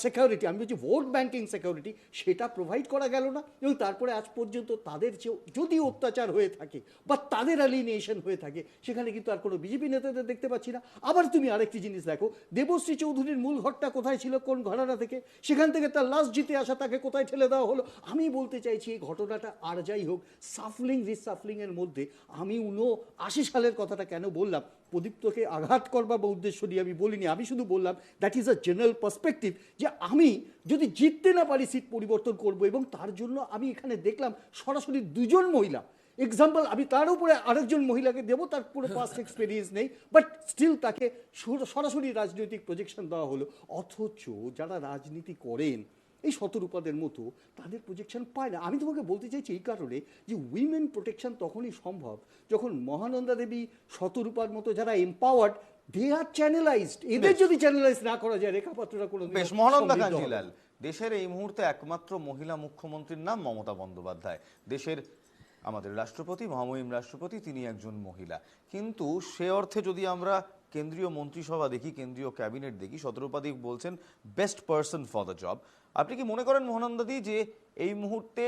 সিকিউরিটি, আমি বলছি ভোট ব্যাংকিং সিকিউরিটি, সেটা প্রোভাইড করা গেল না। এবং তারপরে আজ পর্যন্ত তাদের যে যদি অত্যাচার হয়ে থাকে বা তাদের অ্যালিনিয়েশন হয়ে থাকে, সেখানে কিন্তু আর কোনো বিজেপি নেতাদের দেখতে পাচ্ছি না। আবার তুমি আরেকটি জিনিস দেখো, দেবশ্রী চৌধুরীর মূল ঘরটা কোথায় ছিল, কোন ঘরানা থেকে, সেখান থেকে তার লাস্ট জিতে আসা, তাকে কোথায় ঠেলে দেওয়া হলো? আমি বলতে চাইছি এই ঘটনাটা আর যাই হোক, সাফলিং রিসাফলিং এর মধ্যে আমি 79 সালের কথাটা কেন বললাম, প্রদীপ্তকে আঘাত করবার বা উদ্দেশ্য নিয়ে আমি বলিনি, আমি শুধু বললাম that is a general perspective, যে আমি যদি জিততে না পারি সিট পরিবর্তন করব। এবং তার জন্য আমি এখানে দেখলাম সরাসরি 2 জন মহিলা এক্সাম্পল, আমি তার উপরে আরেকজন মহিলাকে দেবো, তার পুরো পাস্ট এক্সপিরিয়েন্স নেই, বাট স্টিল তাকে সরাসরি রাজনৈতিক প্রজেকশন দেওয়া হলো। অথচ যারা রাজনীতি করেন এই শতরূপাদের মতো, তাদের প্রজেকশন পায় না। আমি তোমাকে বলতে চাইছি এই কারণে যে উইমেন প্রোটেকশন তখনই সম্ভব যখন মহানন্দা দেবী, শতরূপার মতো যারা এম্পাওয়ার্ড, দে আর চ্যানেলাইজড। এদের যদি চ্যানেলাইজ না করা যায়, রেখাপাত্ররা কোনো বেশ, মহানন্দা কাঞ্জিলাল, দেশের এই মুহূর্তে একমাত্র মহিলা মুখ্যমন্ত্রীর নাম মমতা বন্দ্যোপাধ্যায়। দেশের আমাদের রাষ্ট্রপতি, মহামহিম রাষ্ট্রপতি, তিনি একজন মহিলা। কিন্তু সে অর্থে যদি আমরা কেন্দ্রীয় মন্ত্রিসভা দেখি, কেন্দ্রীয় ক্যাবিনেট দেখি, শতরূপাদি বলছেন best person for the job. আপনি কি মনে করেন মহানন্দাদি যে এই মুহূর্তে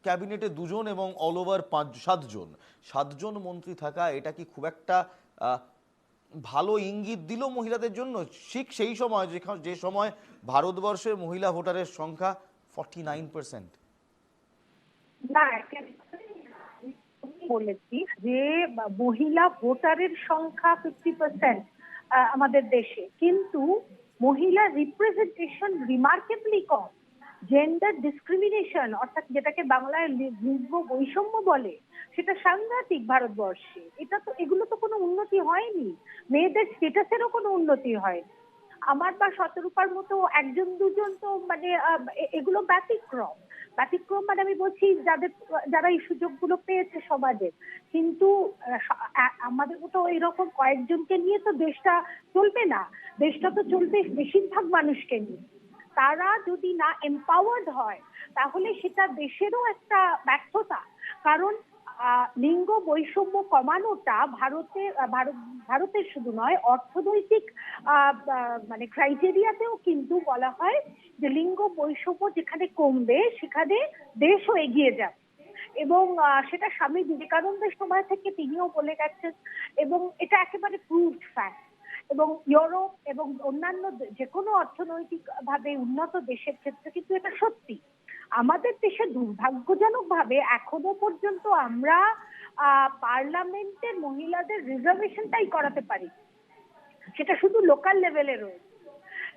ক্যাবিনেটে 2 জন এবং অল ওভার 7 জন মন্ত্রী থাকা, এটা কি খুব একটা ভালো ইঙ্গিত দিল মহিলাদের জন্য? ঠিক সেই সময় যে সময় ভারতবর্ষের মহিলা ভোটারের সংখ্যা 49%। না, বলেছি যে মহিলা ভোটারের সংখ্যা 50% আমাদের দেশে, কিন্তু মহিলা রিপ্রেজেন্টেশন রিমার্কেবলি কম। জেন্ডার ডিসক্রিমিনেশন, অর্থাৎ যেটাকে বাংলায় লিঙ্গ বৈষম্য বলে, সেটা সাংঘাতিক ভারতবর্ষে। এগুলো তো কোনো উন্নতি হয়নি, মেয়েদের স্ট্যাটাসেরও কোনো উন্নতি হয়নি। আমার বা শতরূপার মতো 1-2 জন তো মানে এগুলো ব্যতিক্রম। মানে আমি বলছি যারা এই সুযোগগুলো পেয়েছে সমাজে, কিন্তু আমাদের মতো এরকম কয়েকজনকে নিয়ে তো দেশটা চলবে না। দেশটা তো চলবে বেশিরভাগ মানুষকে নিয়ে। তারা যদি না এম্পাওয়ার্ড হয়, তাহলে সেটা দেশেরও একটা ব্যর্থতা। কারণ লিঙ্গ বৈষম্য কমানোটা ভারতের শুধু নয়, অর্থনৈতিক মানে ক্রাইটেরিয়াতেও কিন্তু বলা হয় যে লিঙ্গ বৈষম্য যেখানে কমবে, সেখানে দেশও এগিয়ে যাবে। এবং সেটা স্বামী বিবেকানন্দের সময় থেকে তিনিও বলে গেছেন, এবং এটা একেবারে প্রুভড ফ্যাক্ট। এবং ইউরোপ এবং অন্যান্য যে কোনো অর্থনৈতিক ভাবে উন্নত দেশের ক্ষেত্রে কিন্তু এটা সত্যি। আমাদের দেশে দুর্ভাগ্যজনক ভাবে এখনো পর্যন্ত আমরা পার্লামেন্টের মহিলাদের রিজার্ভেশনটাই করাতে পারি, সেটা শুধু লোকাল লেভেলে রয়েছে।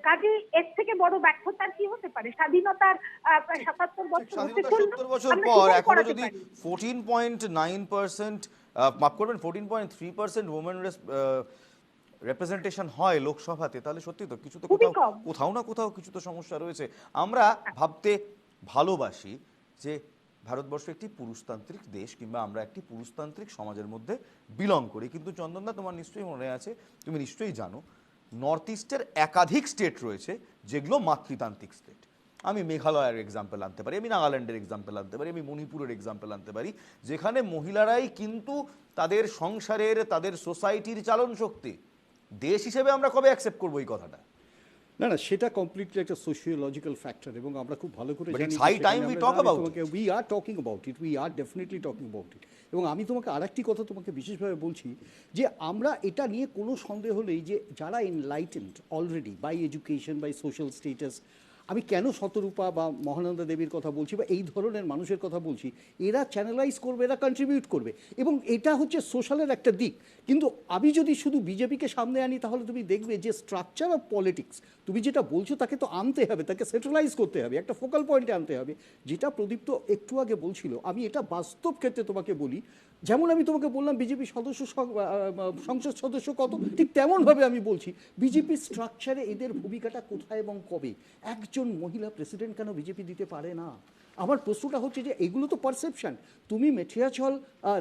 কাজে এর থেকে বড় ব্যর্থতার কি হতে পারে? স্বাধীনতার প্রায় 77 বছর হতে চলল, 70 বছর পর এখনো যদি 14.9%, মাফ করবেন 14.3% ওমেন রিপ্রেজেন্টেশন হয় লোকসভাতে, তাহলে সত্যি তো কিছু তো কোথাও না কোথাও কিছু তো সমস্যা রয়েছে। আমরা ভাবতে ভালোবাসি যে ভারতবর্ষ একটি পুরুষতান্ত্রিক দেশ, কিংবা আমরা একটি পুরুষতান্ত্রিক সমাজের মধ্যে বিলং করি। কিন্তু চন্দনদা, তোমার নিশ্চয়ই মনে আছে, তুমি নিশ্চয়ই জানো, নর্থ ইস্টের একাধিক স্টেট রয়েছে যেগুলো মাতৃতান্ত্রিক স্টেট। আমি মেঘালয়ের এক্সাম্পল আনতে পারি, আমি নাগাল্যান্ডের এক্সাম্পল আনতে পারি, আমি মণিপুরের এক্সাম্পল আনতে পারি, যেখানে মহিলারাই কিন্তু তাদের সংসারের, তাদের সোসাইটির চালন শক্তি। দেশ হিসেবে আমরা কবে অ্যাকসেপ্ট করবো এই কথাটা? না না, সেটা কমপ্লিটলি একটা সোশিওলজিক্যাল ফ্যাক্টর, এবং আমরা খুব ভালো করে But জানি it's high time we talk about it. We are talking about it, we are definitely talking about it. এবং আমি তোমাকে আরেকটি কথা তোমাকে বিশেষভাবে বলছি, যে আমরা এটা নিয়ে কোনো সন্দেহ নেই যে যারা enlightened already by education, by social status, আমি কেন শতরূপা বা মহানন্দা দেবীর কথা বলছি বা এই ধরনের মানুষের কথা বলছি, এরা চ্যানেলাইজ করবে, এরা কন্ট্রিবিউট করবে, এবং এটা হচ্ছে সোশ্যালের একটা দিক। কিন্তু আমি যদি শুধু বিজেপিকে সামনে আনি, তাহলে তুমি দেখবে যে স্ট্রাকচার অফ পলিটিক্স, তুমি যেটা বলছো তাকে তো আনতে হবে, তাকে সেন্ট্রালাইজ করতে হবে, একটা ফোকাল পয়েন্টে আনতে হবে। যেটা প্রদীপ্ত একটু আগে বলছিল, আমি এটা বাস্তব ক্ষেত্রে তোমাকে বলি, যেমন আমি তোমাকে বললাম বিজেপি সংসদ সদস্য কত, ঠিক তেমনভাবে আমি বলছি বিজেপি স্ট্রাকচারে এদের ভূমিকাটা কোথায় এবং কবে। একজন মহিলা প্রেসিডেন্ট কেন বিজেপি দিতে পারে না? আমার প্রশ্নটা হচ্ছে যে এগুলো তো পারসেপশন। তুমি মেটেরিয়াল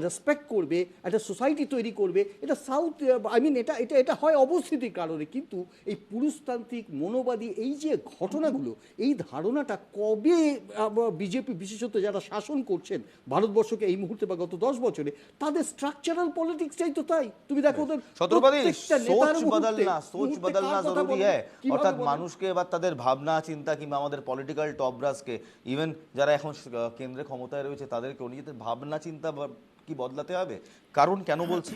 রেসপেক্ট করবে, একটা সোসাইটি তৈরি করবে, এটা সাউথ, আই মিন এটা এটা এটা হয় অবস্থিতির কারণে। কিন্তু এই পুরুষতান্ত্রিক মনোবাদী এই যে ঘটনাগুলো, এই ধারণাটা কবে বিজেপি বিশেষত যারা শাসন করছেন ভারতবর্ষকে এই মুহূর্তে বা গত 10 বছরে, তাদের স্ট্রাকচারাল পলিটিক্সটাই তো তাই। তুমি দেখো ওদের শত্রুপাতি প্রত্যেকটা নেতার সোচ বদলনা, সোচ মুহূর্তে বদলনা কার কথা জরুরি বলবে, হ্যায়। কিভাবে অর্থাৎ বলবে। মানুষকে এবার তাদের ভাবনা চিন্তা, কিংবা আমাদের পলিটিক্যাল টপব্রাসকে, ইভেন যারা এখন কেন্দ্রে ক্ষমতায় রয়েছে, তাদেরকে নিজেদের ভাবনা চিন্তা কি বদলাতে হবে। কারণ কেন বলছি,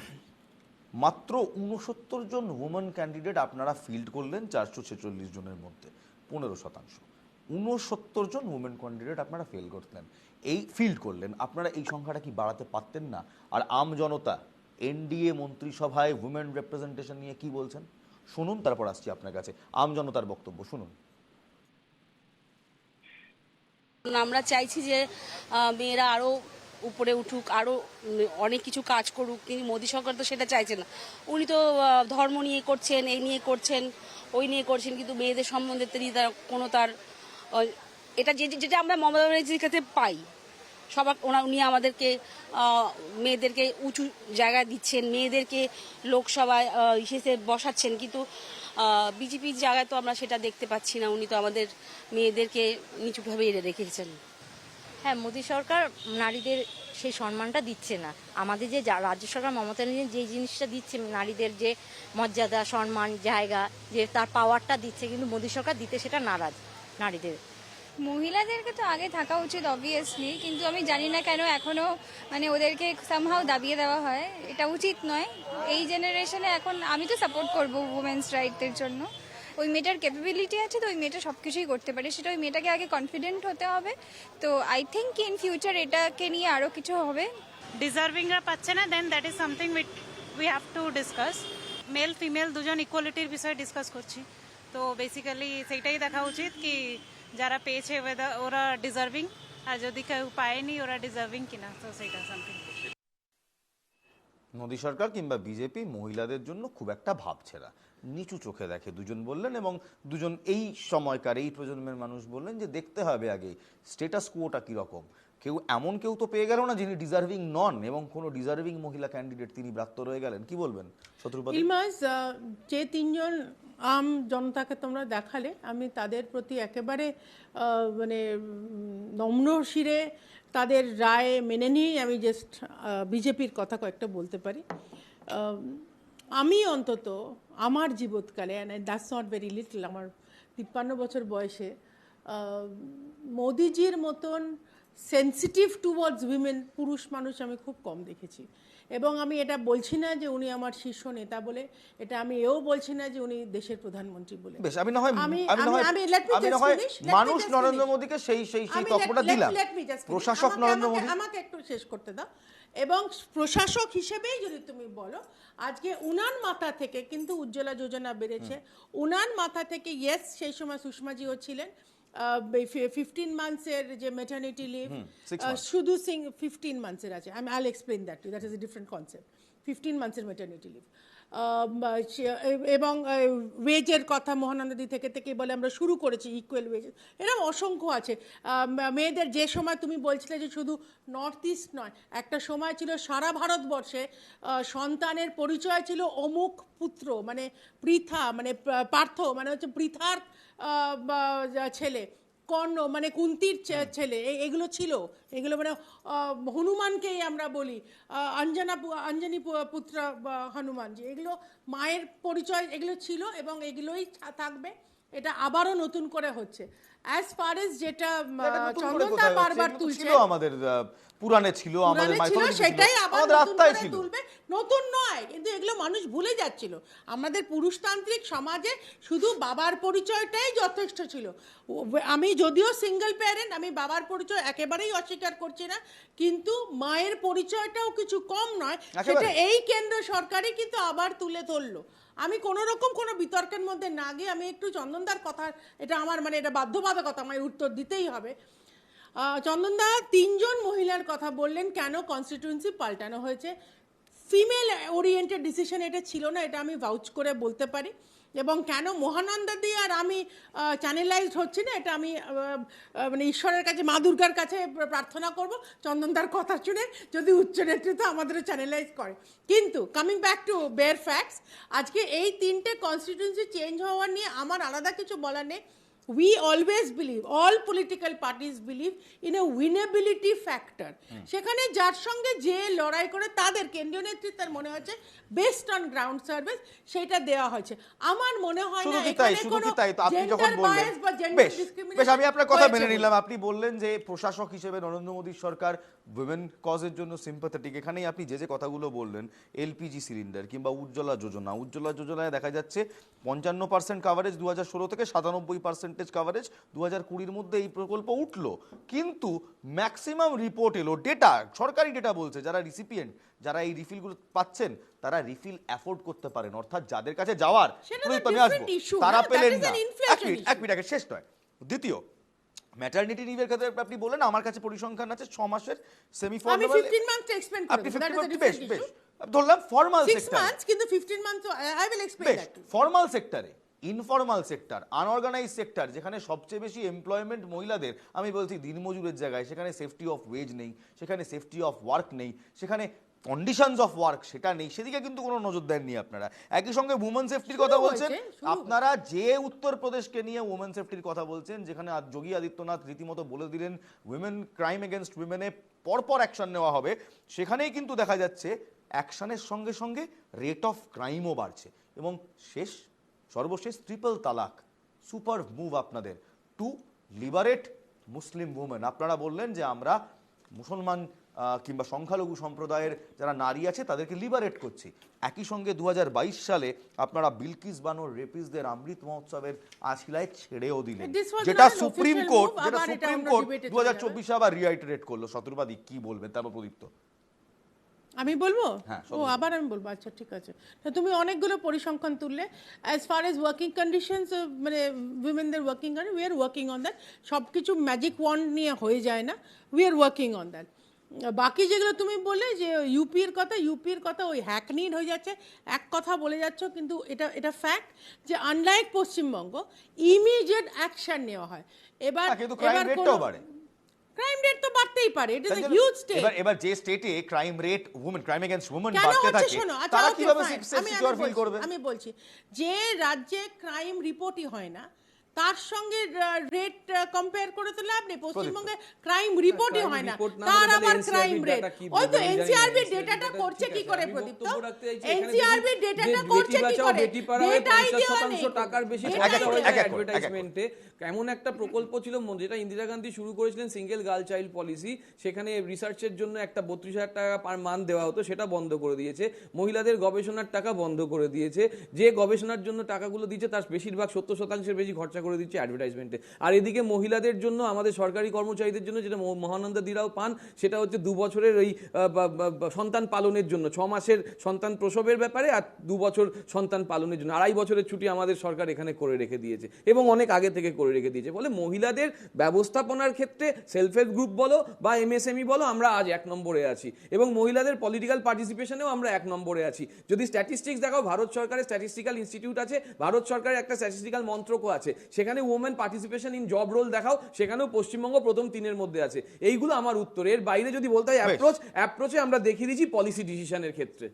মাত্র 69 জন ওমেন ক্যান্ডিডেট আপনারা ফিল্ড করলেন 446 জনের মধ্যে, 15%। 69 জন ওমেন ক্যান্ডিডেট আপনারা ফেল করলেন, এই ফিল্ড করলেন। আপনারা এই সংখ্যাটা কি বাড়াতে পারতেন না? আর আম জনতা এনডিএ মন্ত্রিসভায় উইমেন রিপ্রেজেন্টেশন নিয়ে কি বলছেন শুনুন, তারপর আসছি আপনার কাছে। আম জনতার বক্তব্য শুনুন। আমরা চাইছি যে মেয়েরা আরও উপরে উঠুক, আরও অনেক কিছু কাজ করুক, কিন্তু মোদী সরকার তো সেটা চাইছে না। উনি তো ধর্ম নিয়ে করছেন, এই নিয়ে করছেন, ওই নিয়ে করছেন, কিন্তু মেয়েদের সম্বন্ধে তার কোনো তার এটা যেটা আমরা মমতা ব্যানার্জির কাছে পাই, উনি আমাদেরকে মেয়েদেরকে উঁচু জায়গায় দিচ্ছেন, মেয়েদেরকে লোকসভায় হিসেবে বসাচ্ছেন, কিন্তু বিজেপির জায়গায় তো আমরা সেটা দেখতে পাচ্ছি না। উনি তো আমাদের মেয়েদেরকে নিচুভাবে রেখেছেন। হ্যাঁ, মোদী সরকার নারীদের সেই সম্মানটা দিচ্ছে না। আমাদের যে রাজ্য সরকার মমতা ব্যানার্জি যে জিনিসটা দিচ্ছে, নারীদের যে মর্যাদা, সম্মান, জায়গা, যে তার পাওয়ারটা দিচ্ছে, কিন্তু মোদী সরকার দিতে সেটা নারাজ নারীদের। মহিলাদেরকে তো আগে থাকা উচিত অবভিয়াসলি, কিন্তু আমি জানি না কেন এখনো মানে ওদেরকে সামহাও দাবিয়ে দেওয়া হয়। এটা উচিত নয় এই জেনারেশনে। এখন আমি তো সাপোর্ট করবো উমেন্স রাইটের জন্য। ওই মেয়েটার ক্যাপাবিলিটি আছে, তো ওই মেয়েটা সব কিছুই করতে পারে, সেটা ওই মেয়েটাকে আগে কনফিডেন্ট হতে হবে। তো আই থিঙ্ক ইন ফিউচার এটাকে নিয়ে আরও কিছু হবে। ডিজার্ভিংরা পাচ্ছে না, then that is something we have to discuss. Male female দুজন ইকুয়ালিটির বিষয়ে ডিসকাস করছি, তো বেসিক্যালি সেইটাই দেখা উচিত কি যারা পেয়েছে ওরা ডিজার্ভিং, আর যদি কেউ পায়নি ওরা ডিজার্ভিং কিনা, তো সেইটা সামথিং। মোদী সরকার কিংবা বিজেপি মহিলাদের জন্য খুব একটা ভাবছে না, নিচু চোখে দেখে দুজন বললেন, এবং দুজন এই সময়কার এই প্রজন্মের মানুষ বললেন যে দেখতে হবে আগে স্টেটাস কোটা কীরকম। কেউ তো পেয়ে গেল না যিনি ডিজার্ভিং নন, এবং কোনো ডিজার্ভিং মহিলা ক্যান্ডিডেট তিনি ব্রাত্য রয়ে গেলেন। কি বলবেন শত্রুপাতি? ইলমাস, যে তিনজন আম জনতাকে তোমরা দেখালে, আমি তাদের প্রতি একেবারে মানে নম্র শিরে তাদের রায় মেনে নিয়েই আমি জাস্ট বিজেপির কথা কয়েকটা বলতে পারি। আমি অন্তত আমার জীবৎকালে, and that's not very little, আমার 53 বছর বয়সে মোদিজির মতন সেন্সিটিভ টুয়ার্ডস উইমেন পুরুষ মানুষ আমি খুব কম দেখেছি। এবং আমি এটা বলছি না যে উনি আমার শীর্ষ নেতা বলে, এটা আমি এও বলছি না যে উনি দেশের প্রধানমন্ত্রী বলে। বেশ, আমি না হয় মানুষ নরেন্দ্র মোদীকে সেই তকমাটা দিলাম, প্রশাসক নরেন্দ্র মোদী। আমাকে একটু শেষ করতে দাও। এবং প্রশাসক হিসেবেই যদি তুমি বলো, আজকে উনার মাথা থেকে কিন্তু উজ্জ্বলা যোজনা বেড়েছে, উনার মাথা থেকে, ইয়েস সেই সময় সুষমাজিও ছিলেন, 15 মান্থসের যে ম্যাটারনিটি লিভ, শুধু 15 মান্থসের আছে, I'll explain that too, that is a different concept. 15 মান্থসের ম্যাটারনিটি লিভ, এবং ওয়েজের কথা মহানন্দী থেকে বলে আমরা শুরু করেছি, ইকুয়াল ওয়েজ, এরকম অসংখ্য আছে। মেয়েদের যে সময় তুমি বলছিলে যে শুধু নর্থ ইস্ট নয়, একটা সময় ছিল সারা ভারতবর্ষে সন্তানের পরিচয় ছিল অমুক পুত্র, মানে পৃথা, মানে পার্থ মানে হচ্ছে পৃথার ছেলে, কর্ণ মানে কুন্তির ছেলে, এগুলো ছিল, এগুলো মানে হনুমানকেই আমরা বলি অঞ্জনী পুত্র হনুমান, যে এগুলো মায়ের পরিচয়, এগুলো ছিল এবং এগুলোই থাকবে। এটা আবারও নতুন করে হচ্ছে। অ্যাজ ফার এজ যেটা চন্দনদা বারবার তুলছে, ছিল আমাদের পুরাণে ছিল, আমাদের মাইথোলজি ছিল, সেটাই আবার আমাদের নতুন আত্মায় করে ছিল। তুলবে, নতুন নয়, কিন্তু এগুলো মানুষ ভুলে যাচ্ছিল। আমাদের পুরুষতান্ত্রিক সমাজে শুধু বাবার পরিচয়টাই যথেষ্ট ছিল। আমি যদিও সিঙ্গেল প্যারেন্ট, আমি বাবার পরিচয় একেবারেই অস্বীকার করছি না, কিন্তু মায়ের পরিচয়টাও কিছু কম নয়, সেটা এই কেন্দ্র সরকারই কিন্তু আবার তুলে ধরলো। আমি কোনো রকম কোনো বিতর্কের মধ্যে না গিয়ে আমি একটু চন্দনদার কথা, এটা আমার মানে এটা বাধ্যবাধকতা, আমায় উত্তর দিতেই হবে। চন্দনদা 3 জন মহিলার কথা বললেন, কেন কনস্টিটিউয়েন্সি পাল্টানো হয়েছে। ফিমেল ওরিয়েন্টেড ডিসিশন এটা ছিল না, এটা আমি ভাউচ করে বলতে পারি। এবং কেন মহানন্দা দিয়ে আর আমি চ্যানেলাইজড হচ্ছি না, এটা আমি মানে ঈশ্বরের কাছে, মা দুর্গার কাছে প্রার্থনা করব চন্দনদার কথা শুনে যদি উচ্চ নেতৃত্ব আমাদেরও চ্যানেলাইজ করে। কিন্তু coming back to bare facts, আজকে এই 3টে কনস্টিটিউয়েন্সি চেঞ্জ হওয়া নিয়ে আমার আলাদা কিছু বলার নেই। We always believe, all political parties believe in a winnability factor. সেখানে যার সঙ্গে যে লড়াই করে তাদের কেন্দ্রীয় নেতৃত্বের মনে হচ্ছে বেস্ট অন গ্রাউন্ড সার্ভিস সেটা দেওয়া হয়েছে। আমার মনে হয় না এখানে কোনো জেন্ডার বায়াস বা জেন্ডার ডিসক্রিমিনেশন। বেশ, আমি আপনার কথা মেনে নিলাম। আপনি বললেন যে প্রশাসক হিসেবে নরেন্দ্র মোদীর সরকার উইমেন কজের জন্য সিম্পাথেটিক। এখানেই আপনি যে কথাগুলো বললেন, এলপিজি সিলিন্ডার কিংবা উজ্জ্বলা যোজনায় দেখা যাচ্ছে 55% কাভারেজ 2016 থেকে 97% কাভারেজ 2020 মধ্যে এই প্রকল্প উঠলো, কিন্তু ম্যাক্সিমাম রিপোর্ট এলো, ডেটা, সরকারি ডেটা বলছে যারা রিসিপিয়েন্ট, যারা এই রিফিলগুলো পাচ্ছেন, তারা রিফিল অ্যাফোর্ড করতে পারেন, অর্থাৎ যাদের কাছে যাওয়ার আমি আসবো তারা পেলেন না। এক মিনিট আগে শেষ নয়। দ্বিতীয়, ম্যাটারনিটি লিভের ক্ষেত্রে আপনি বলেন আমার কাছে পরিসংখ্যান আছে 6 মাসের সেমি ফর্মাল, আমি 15 মান্থ এক্সপেন্ড করব, আপনি 15 মান্থ বেশ ধরলাম ফর্মাল সেক্টর, 6 মান্থস, কিন্তু 15 month I will explain that. Formal সেক্টরে, ইনফর্মাল সেক্টর, আনঅর্গানাইজ সেক্টর, যেখানে সবচেয়ে বেশি এমপ্লয়মেন্ট মহিলাদের, আমি বলছি দিনমজুরের জায়গায়, সেখানে সেফটি অফ ওয়েজ নেই, সেখানে সেফটি অফ ওয়ার্ক নেই, সেখানে কন্ডিশনস অফ ওয়ার্ক সেটা নেই, সেদিকে কিন্তু কোনো নজর দেননি আপনারা। একই সঙ্গে উমেন সেফটির কথা বলছেন আপনারা, যে উত্তরপ্রদেশকে নিয়ে উমেন সেফটির কথা বলছেন, যেখানে যোগী আদিত্যনাথ রীতিমতো বলে দিলেন উইমেন ক্রাইম এগেনস্ট উইমেনে পরপর অ্যাকশন নেওয়া হবে, সেখানেই কিন্তু দেখা যাচ্ছে অ্যাকশনের সঙ্গে সঙ্গে রেট অফ ক্রাইমও বাড়ছে। এবং সর্বশেষ ট্রিপল তালাক, সুপার মুভ আপনাদের টু লিবারেট মুসলিম উমেন। আপনারা বললেন যে আমরা মুসলমান কিংবা সংখ্যালঘু সম্প্রদায়ের যারা নারী আছে তাদেরকে লিবারেট করছি। একই সঙ্গে 2022 সালে আপনারা বিলকিস বানোর রেপিসদের অমৃত মহোৎসবের আশিলায় ছেড়েও দিলেন, যেটা সুপ্রিম কোর্ট 2024 আবার রিআইটারেট করলো। শত্রুবাদী কি বলবেন তারপর প্রদীপ্ত? আমি বলবো? আবার আমি বলবো, আচ্ছা ঠিক আছে। তো তুমি অনেকগুলো পরিসংখ্যান তুললে। As far age working conditions মানে উইমেনদের ওয়ার্কিং করে, we are working on that. সব কিছু ম্যাজিক ওয়ান্ড নিয়ে হয়ে যায় না, we are working on that. বাকি যেগুলো তুমি বললে যে ইউপির কথা ওই হ্যাকনিড হয়ে যাচ্ছে, এক কথা বলে যাচ্ছ, কিন্তু এটা ফ্যাক্ট যে আনলাইক পশ্চিমবঙ্গ ইমিডিয়েট অ্যাকশন নেওয়া হয়। এবার ক্রাইম রেট তো বাড়তেই পারে, it is a huge state. এবার যে স্টেটে ক্রাইম এগেইনস্ট উইমেন বাড়তে থাকে, তারা কিভাবে সিকিউর ফিল করবে? আমি বলছি, যে রাজ্যে ক্রাইম রিপোর্টই হয় না তার সঙ্গে রেট কম্পেয়ার করে তো লাভ নেই। পশ্চিমবঙ্গে ক্রাইম রিপোর্টই হয় না, তার আবার ক্রাইম রেট। ওই তো এনসিআরবি ডেটাটা করছে কি করে প্রদীপ্ত? এনসিআরবি ডেটাটা করছে কি করে? ডেটাই দেওয়া নেই। টাকার বেশি অ্যাডভার্টাইজমেন্টে এমন একটা প্রকল্প ছিল যেটা ইন্দিরা গান্ধী শুরু করেছিলেন, সিঙ্গেল গার্ল চাইল্ড পলিসি। সেখানে রিসার্চের জন্য একটা 32,000 টাকা পার মান্থ দেওয়া হতো, সেটা বন্ধ করে দিয়েছে। মহিলাদের গবেষণার টাকা বন্ধ করে দিয়েছে। যে গবেষণার জন্য টাকাগুলো দিচ্ছে তার বেশিরভাগ 70% বেশি খরচা করে দিচ্ছে অ্যাডভার্টাইজমেন্টে। আর এদিকে মহিলাদের জন্য, আমাদের সরকারি কর্মচারীদের জন্য যেটা মহানন্দা দিরাও পান, সেটা হচ্ছে 2 বছরের ওই সন্তান পালনের জন্য, 6 মাসের সন্তান প্রসবের ব্যাপারে আর 2 বছর সন্তান পালনের জন্য 2.5 বছরের ছুটি আমাদের সরকার এখানে করে রেখে দিয়েছে, এবং অনেক আগে থেকে করে রেখে দিয়েছে। বলে মহিলাদের ব্যবস্থাপনার ক্ষেত্রে সেলফ হেল্প গ্রুপ বলো বা এমএসএমই বলো, আমরা আজ 1 নম্বরে আছি, এবং মহিলাদের পলিটিক্যাল পার্টিসিপেশনেও আমরা 1 নম্বরে আছি। যদি স্ট্যাটিস্টিক্স দেখাও, ভারত সরকারের স্ট্যাটিস্টিক্যাল ইনস্টিটিউট আছে, ভারত সরকারের একটা স্ট্যাটিস্টিক্যাল মন্ত্রকও আছে, সেখানে women participation in job role দেখাও, সেখানেও পশ্চিমবঙ্গ প্রথম 3-এর মধ্যে আছে। এইগুলো আমার উত্তর। এর বাইরে যদি বলতে হয় অ্যাপ্রোচে আমরা দেখিয়ে দিয়েছি পলিসি ডিসিশনের ক্ষেত্রে।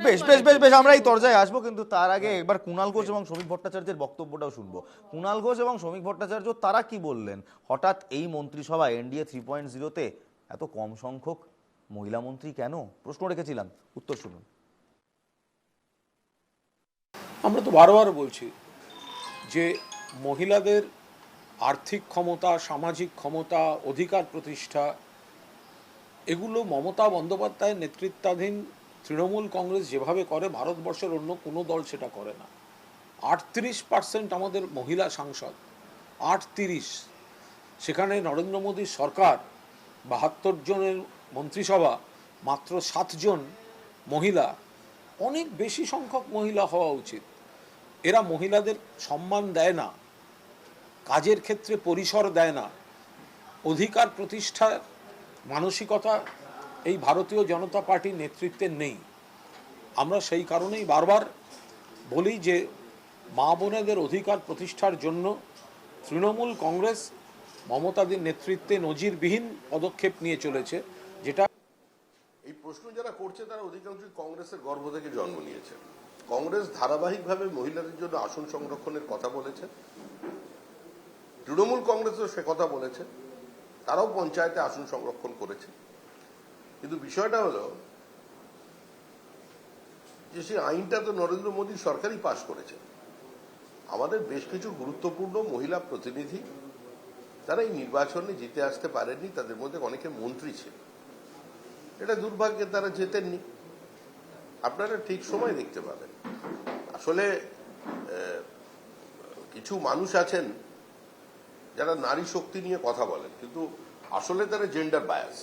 বেশ বেশ বেশ বেশ আমরা এই তরজায় আসবো, কিন্তু তার আগে একবার কুণাল ঘোষ এবং শ্রমিক ভট্টাচার্যের বক্তব্যটাও শুনবো। কুণাল ঘোষ এবং শ্রমিক ভট্টাচার্য তারা কি বললেন হঠাৎ এই মন্ত্রিসভা এনডিএ 3.0-তে এত কম সংখ্যক মহিলা মন্ত্রী কেন, প্রশ্ন রেখেছিলাম, উত্তর শুনুন। আমরা তো বারবার বলছি যে মহিলাদের আর্থিক ক্ষমতা, সামাজিক ক্ষমতা, অধিকার প্রতিষ্ঠা, এগুলো মমতা বন্দ্যোপাধ্যায়ের নেতৃত্বাধীন তৃণমূল কংগ্রেস যেভাবে করে ভারতবর্ষের অন্য কোনো দল সেটা করে না। 38% আমাদের মহিলা সাংসদ, 38। সেখানে নরেন্দ্র মোদীর সরকার 72 জনের মন্ত্রিসভা, মাত্র 7 জন মহিলা। অনেক বেশি সংখ্যক মহিলা হওয়া উচিত। এরা মহিলাদের সম্মান দেয় না, কাজের ক্ষেত্রে পরিসর দেয় না, অধিকার প্রতিষ্ঠার মানসিকতা এই ভারতীয় জনতা পার্টির নেতৃত্বে নেই। আমরা সেই কারণেই বারবার বলি যে মা বোনেদের অধিকার প্রতিষ্ঠার জন্য তৃণমূল কংগ্রেস মমতাদের নেতৃত্বে নজিরবিহীন পদক্ষেপ নিয়ে চলেছে। যেটা এই প্রশ্ন যারা করছে তারা অধিকাংশই কংগ্রেসের গর্ভ থেকে জন্ম নিয়েছে। কংগ্রেস ধারাবাহিকভাবে মহিলাদের জন্য আসন সংরক্ষণের কথা বলেছে, তৃণমূল কংগ্রেসও সে কথা বলেছে, তারাও পঞ্চায়েতে আসন সংরক্ষণ করেছে। কিন্তু বিষয়টা হলো যে সেই আইনটা তো নরেন্দ্র মোদী সরকারই পাশ করেছে। আমাদের বেশ কিছু গুরুত্বপূর্ণ মহিলা প্রতিনিধি তারা এই নির্বাচনে জিতে আসতে পারেননি, তাদের মধ্যে অনেকে মন্ত্রী ছিল। এটা দুর্ভাগ্যে তারা জেতেননি। আপনারা ঠিক সময় দেখতে পাবেন। আসলে কিছু মানুষ আছেন যারা নারী শক্তি নিয়ে কথা বলেন, কিন্তু আসলে তারা জেন্ডার বায়াস।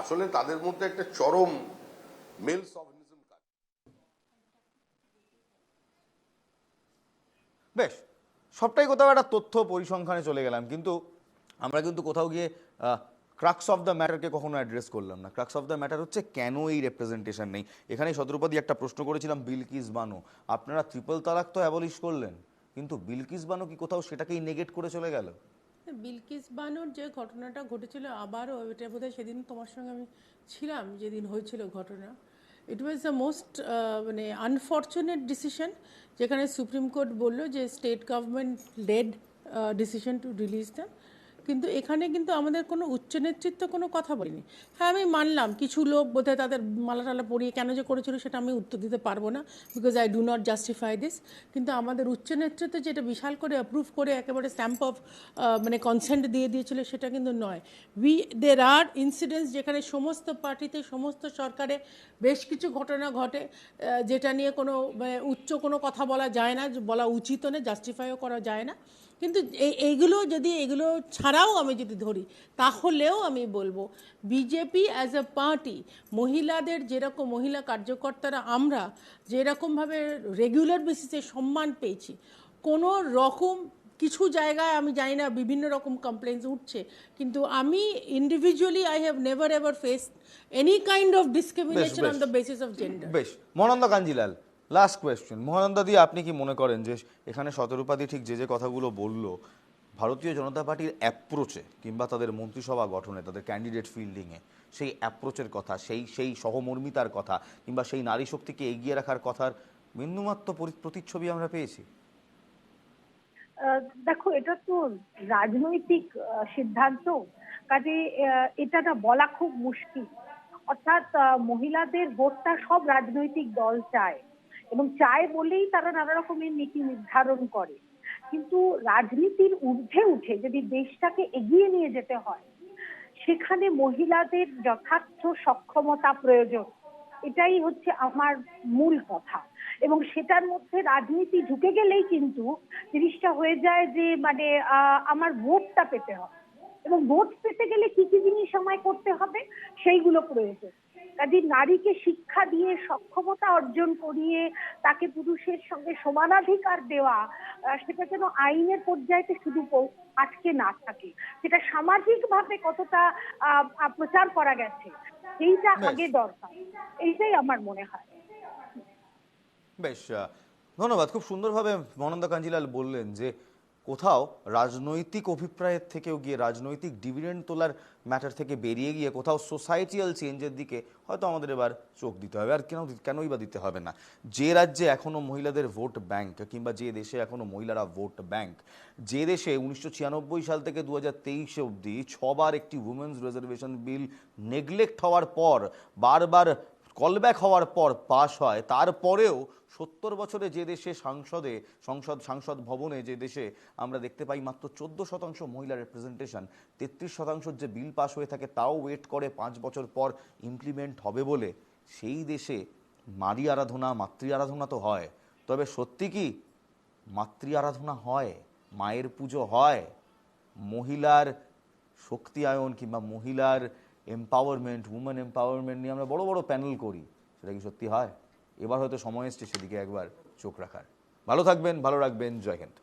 আসলে তাদের মধ্যে একটা চরম মেল সভিনিজম কাজ। বেশ, সবটাই কোথাও একটা তথ্য পরিসংখ্যানে চলে গেলাম, কিন্তু আমরা কিন্তু কোথাও গিয়ে ক্রাক্স অফ দ্য ম্যাটারকে কখনো অ্যাড্রেস করলাম না। ক্রাক্স অফ দ্য ম্যাটার হচ্ছে কেন এই রিপ্রেজেন্টেশন নেই। এখানে শতরূপাদি একটা প্রশ্ন করেছিলাম, বিলকিস বানো, আপনারা ট্রিপল তালাক তো অ্যাবলিশ করলেন, কিন্তু বিলকিস বানো কি কোথাও সেটাকেই নেগেট করে চলে গেল? বিলকিস বানোর যে ঘটনাটা ঘটেছিল, আবারও এটা বোধহয় সেদিন তোমার সঙ্গে আমি ছিলাম যেদিন হয়েছিল ঘটনা, ইট ওয়াজ দ্য মোস্ট মানে আনফর্চুনেট ডিসিশন, যেখানে সুপ্রিম কোর্ট বলল যে state government lead decision to release them. কিন্তু এখানে কিন্তু আমাদের কোনো উচ্চ নেতৃত্ব কোনো কথা বলেনি। হ্যাঁ, আমি মানলাম কিছু লোক বোধহয় তাদের মালা টালা পরিয়ে কেন যে করেছিল সেটা আমি উত্তর দিতে পারবো না, because I do not justify this. কিন্তু আমাদের উচ্চ নেতৃত্ব যেটা বিশাল করে অ্যাপ্রুভ করে একেবারে স্ট্যাম্প অফ মানে কনসেন্ট দিয়ে দিয়েছিল, সেটা কিন্তু নয়। দের আর ইনসিডেন্টস যেখানে সমস্ত পার্টিতে, সমস্ত সরকারে বেশ কিছু ঘটনা ঘটে যেটা নিয়ে কোনো উচ্চ কোনো কথা বলা যায় না, বলা উচিত না, জাস্টিফাইও করা যায় না। কিন্তু এইগুলো যদি এগুলো ছাড়াও আমি যদি ধরি, তাহলেও আমি বলবো বিজেপি অ্যাজ এ পার্টি, মহিলাদের যেরকম মহিলা কার্যকর্তারা আমরা যেরকমভাবে রেগুলার বেসিসে সম্মান পেয়েছি, কোনো রকম কিছু জায়গায় আমি জানি না বিভিন্ন রকম কমপ্লেন্টস উঠছে, কিন্তু আমি individually I have never ever faced any kind of discrimination on the basis of gender. বেশ, মহানন্দ কাঞ্জিলাল, লাস্ট কোয়েশ্চেন। মহানন্দা দি, আপনি কি মনে করেন যে এখানে শতরূপাদি ঠিক যে যে কথাগুলো বললো, ভারতীয় জনতা পার্টির অ্যাপ্রোচে কিংবা তাদের মন্ত্রিসভা গঠনে, তাদের ক্যান্ডিডেট ফিল্ডিংয়ে, সেই অ্যাপ্রোচের কথা, সেই সহমর্মিতার কথা কিংবা সেই নারী শক্তিকে এগিয়ে রাখার কথার বিন্দুমাত্র প্রতিচ্ছবি আমরা পেয়েছি? দেখো, এটা তো রাজনৈতিক সিদ্ধান্ত, কাজে এটা না বলা খুব মুশকিল। অর্থাৎ মহিলাদের ভোটটা সব রাজনৈতিক দল চায়, এবং চায় বলেই তারা নানা রকমের নীতি নির্ধারণ করে। কিন্তু রাজনীতির ঊর্ধ্বে উঠে যদি দেশটাকে এগিয়ে নিয়ে যেতে হয়, সেখানে মহিলাদের যথার্থ সক্ষমতা প্রয়োজন। এটাই হচ্ছে আমার মূল কথা। এবং সেটার মধ্যে রাজনীতি ঢুকে গেলেই কিন্তু জিনিসটা হয়ে যায় যে মানে আমার ভোটটা পেতে হবে, এবং ভোট পেতে গেলে কি কি জিনিস আমায় করতে হবে সেইগুলো প্রয়োজন। কাজে নারীকে শিক্ষা দিয়ে সক্ষমতা অর্জন করিয়ে তাকে পুরুষের সঙ্গে সমানাধিকার দেওয়া, সেটা যেন আইনের পর্যায়ে শুধু আটকে না থাকে, সেটা সামাজিকভাবে কতটা প্রচার করা গেছে সেইটা আগে দরকার, এইটাই আমার মনে হয়। বেশ, ধন্যবাদ। খুব সুন্দরভাবে মনন্দা কাঞ্জিলাল বললেন যে কোথাও রাজনৈতিক অভিপ্রায়ের থেকেও গিয়ে, রাজনৈতিক ডিভিডেন্ড তোলার ম্যাটার থেকে বেরিয়ে গিয়ে কোথাও সোসাইটিয়াল চেঞ্জের দিকে হয়তো আমাদের এবার চোখ দিতে হবে। আর কেনই বা দিতে হবে না? যে রাজ্যে এখনো মহিলাদের ভোট ব্যাংক, কিংবা যে দেশে এখনো মহিলারা ভোট ব্যাংক, যে দেশে 1996 সাল থেকে 2023 অবধি 6 বার একটি উইমেন্স রিজার্ভেশন বিল নেগলেক্ট হওয়ার পর, বারবার কলব্যাক হওয়ার পর পাশ হয়, তারপরেও 70 বছরে যে দেশে সংসদ ভবনে যে দেশে আমরা দেখতে পাই মাত্র 14% মহিলা রিপ্রেজেন্টেশন, 33% যে বিল পাস হয়ে থাকে তাও ওয়েট করে 5 বছর পর ইমপ্লিমেন্ট হবে বলে, সেই দেশে নারী আরাধনা, মাতৃ আরাধনা তো হয়। তবে সত্যি কি মাতৃ আরাধনা হয়, মায়ের পুজো হয়, মহিলার শক্তিয়ায়ন কিংবা মহিলার এম্পাওয়ারমেন্ট, উমেন এম্পাওয়ারমেন্ট নিয়ে আমরা বড় বড় প্যানেল করি, সেটা কি সত্যি হয়? এবার হয়তো সময় এসছে সেদিকে একবার চোখ রাখার। ভালো থাকবেন, ভালো রাখবেন। জয় হিন্দ।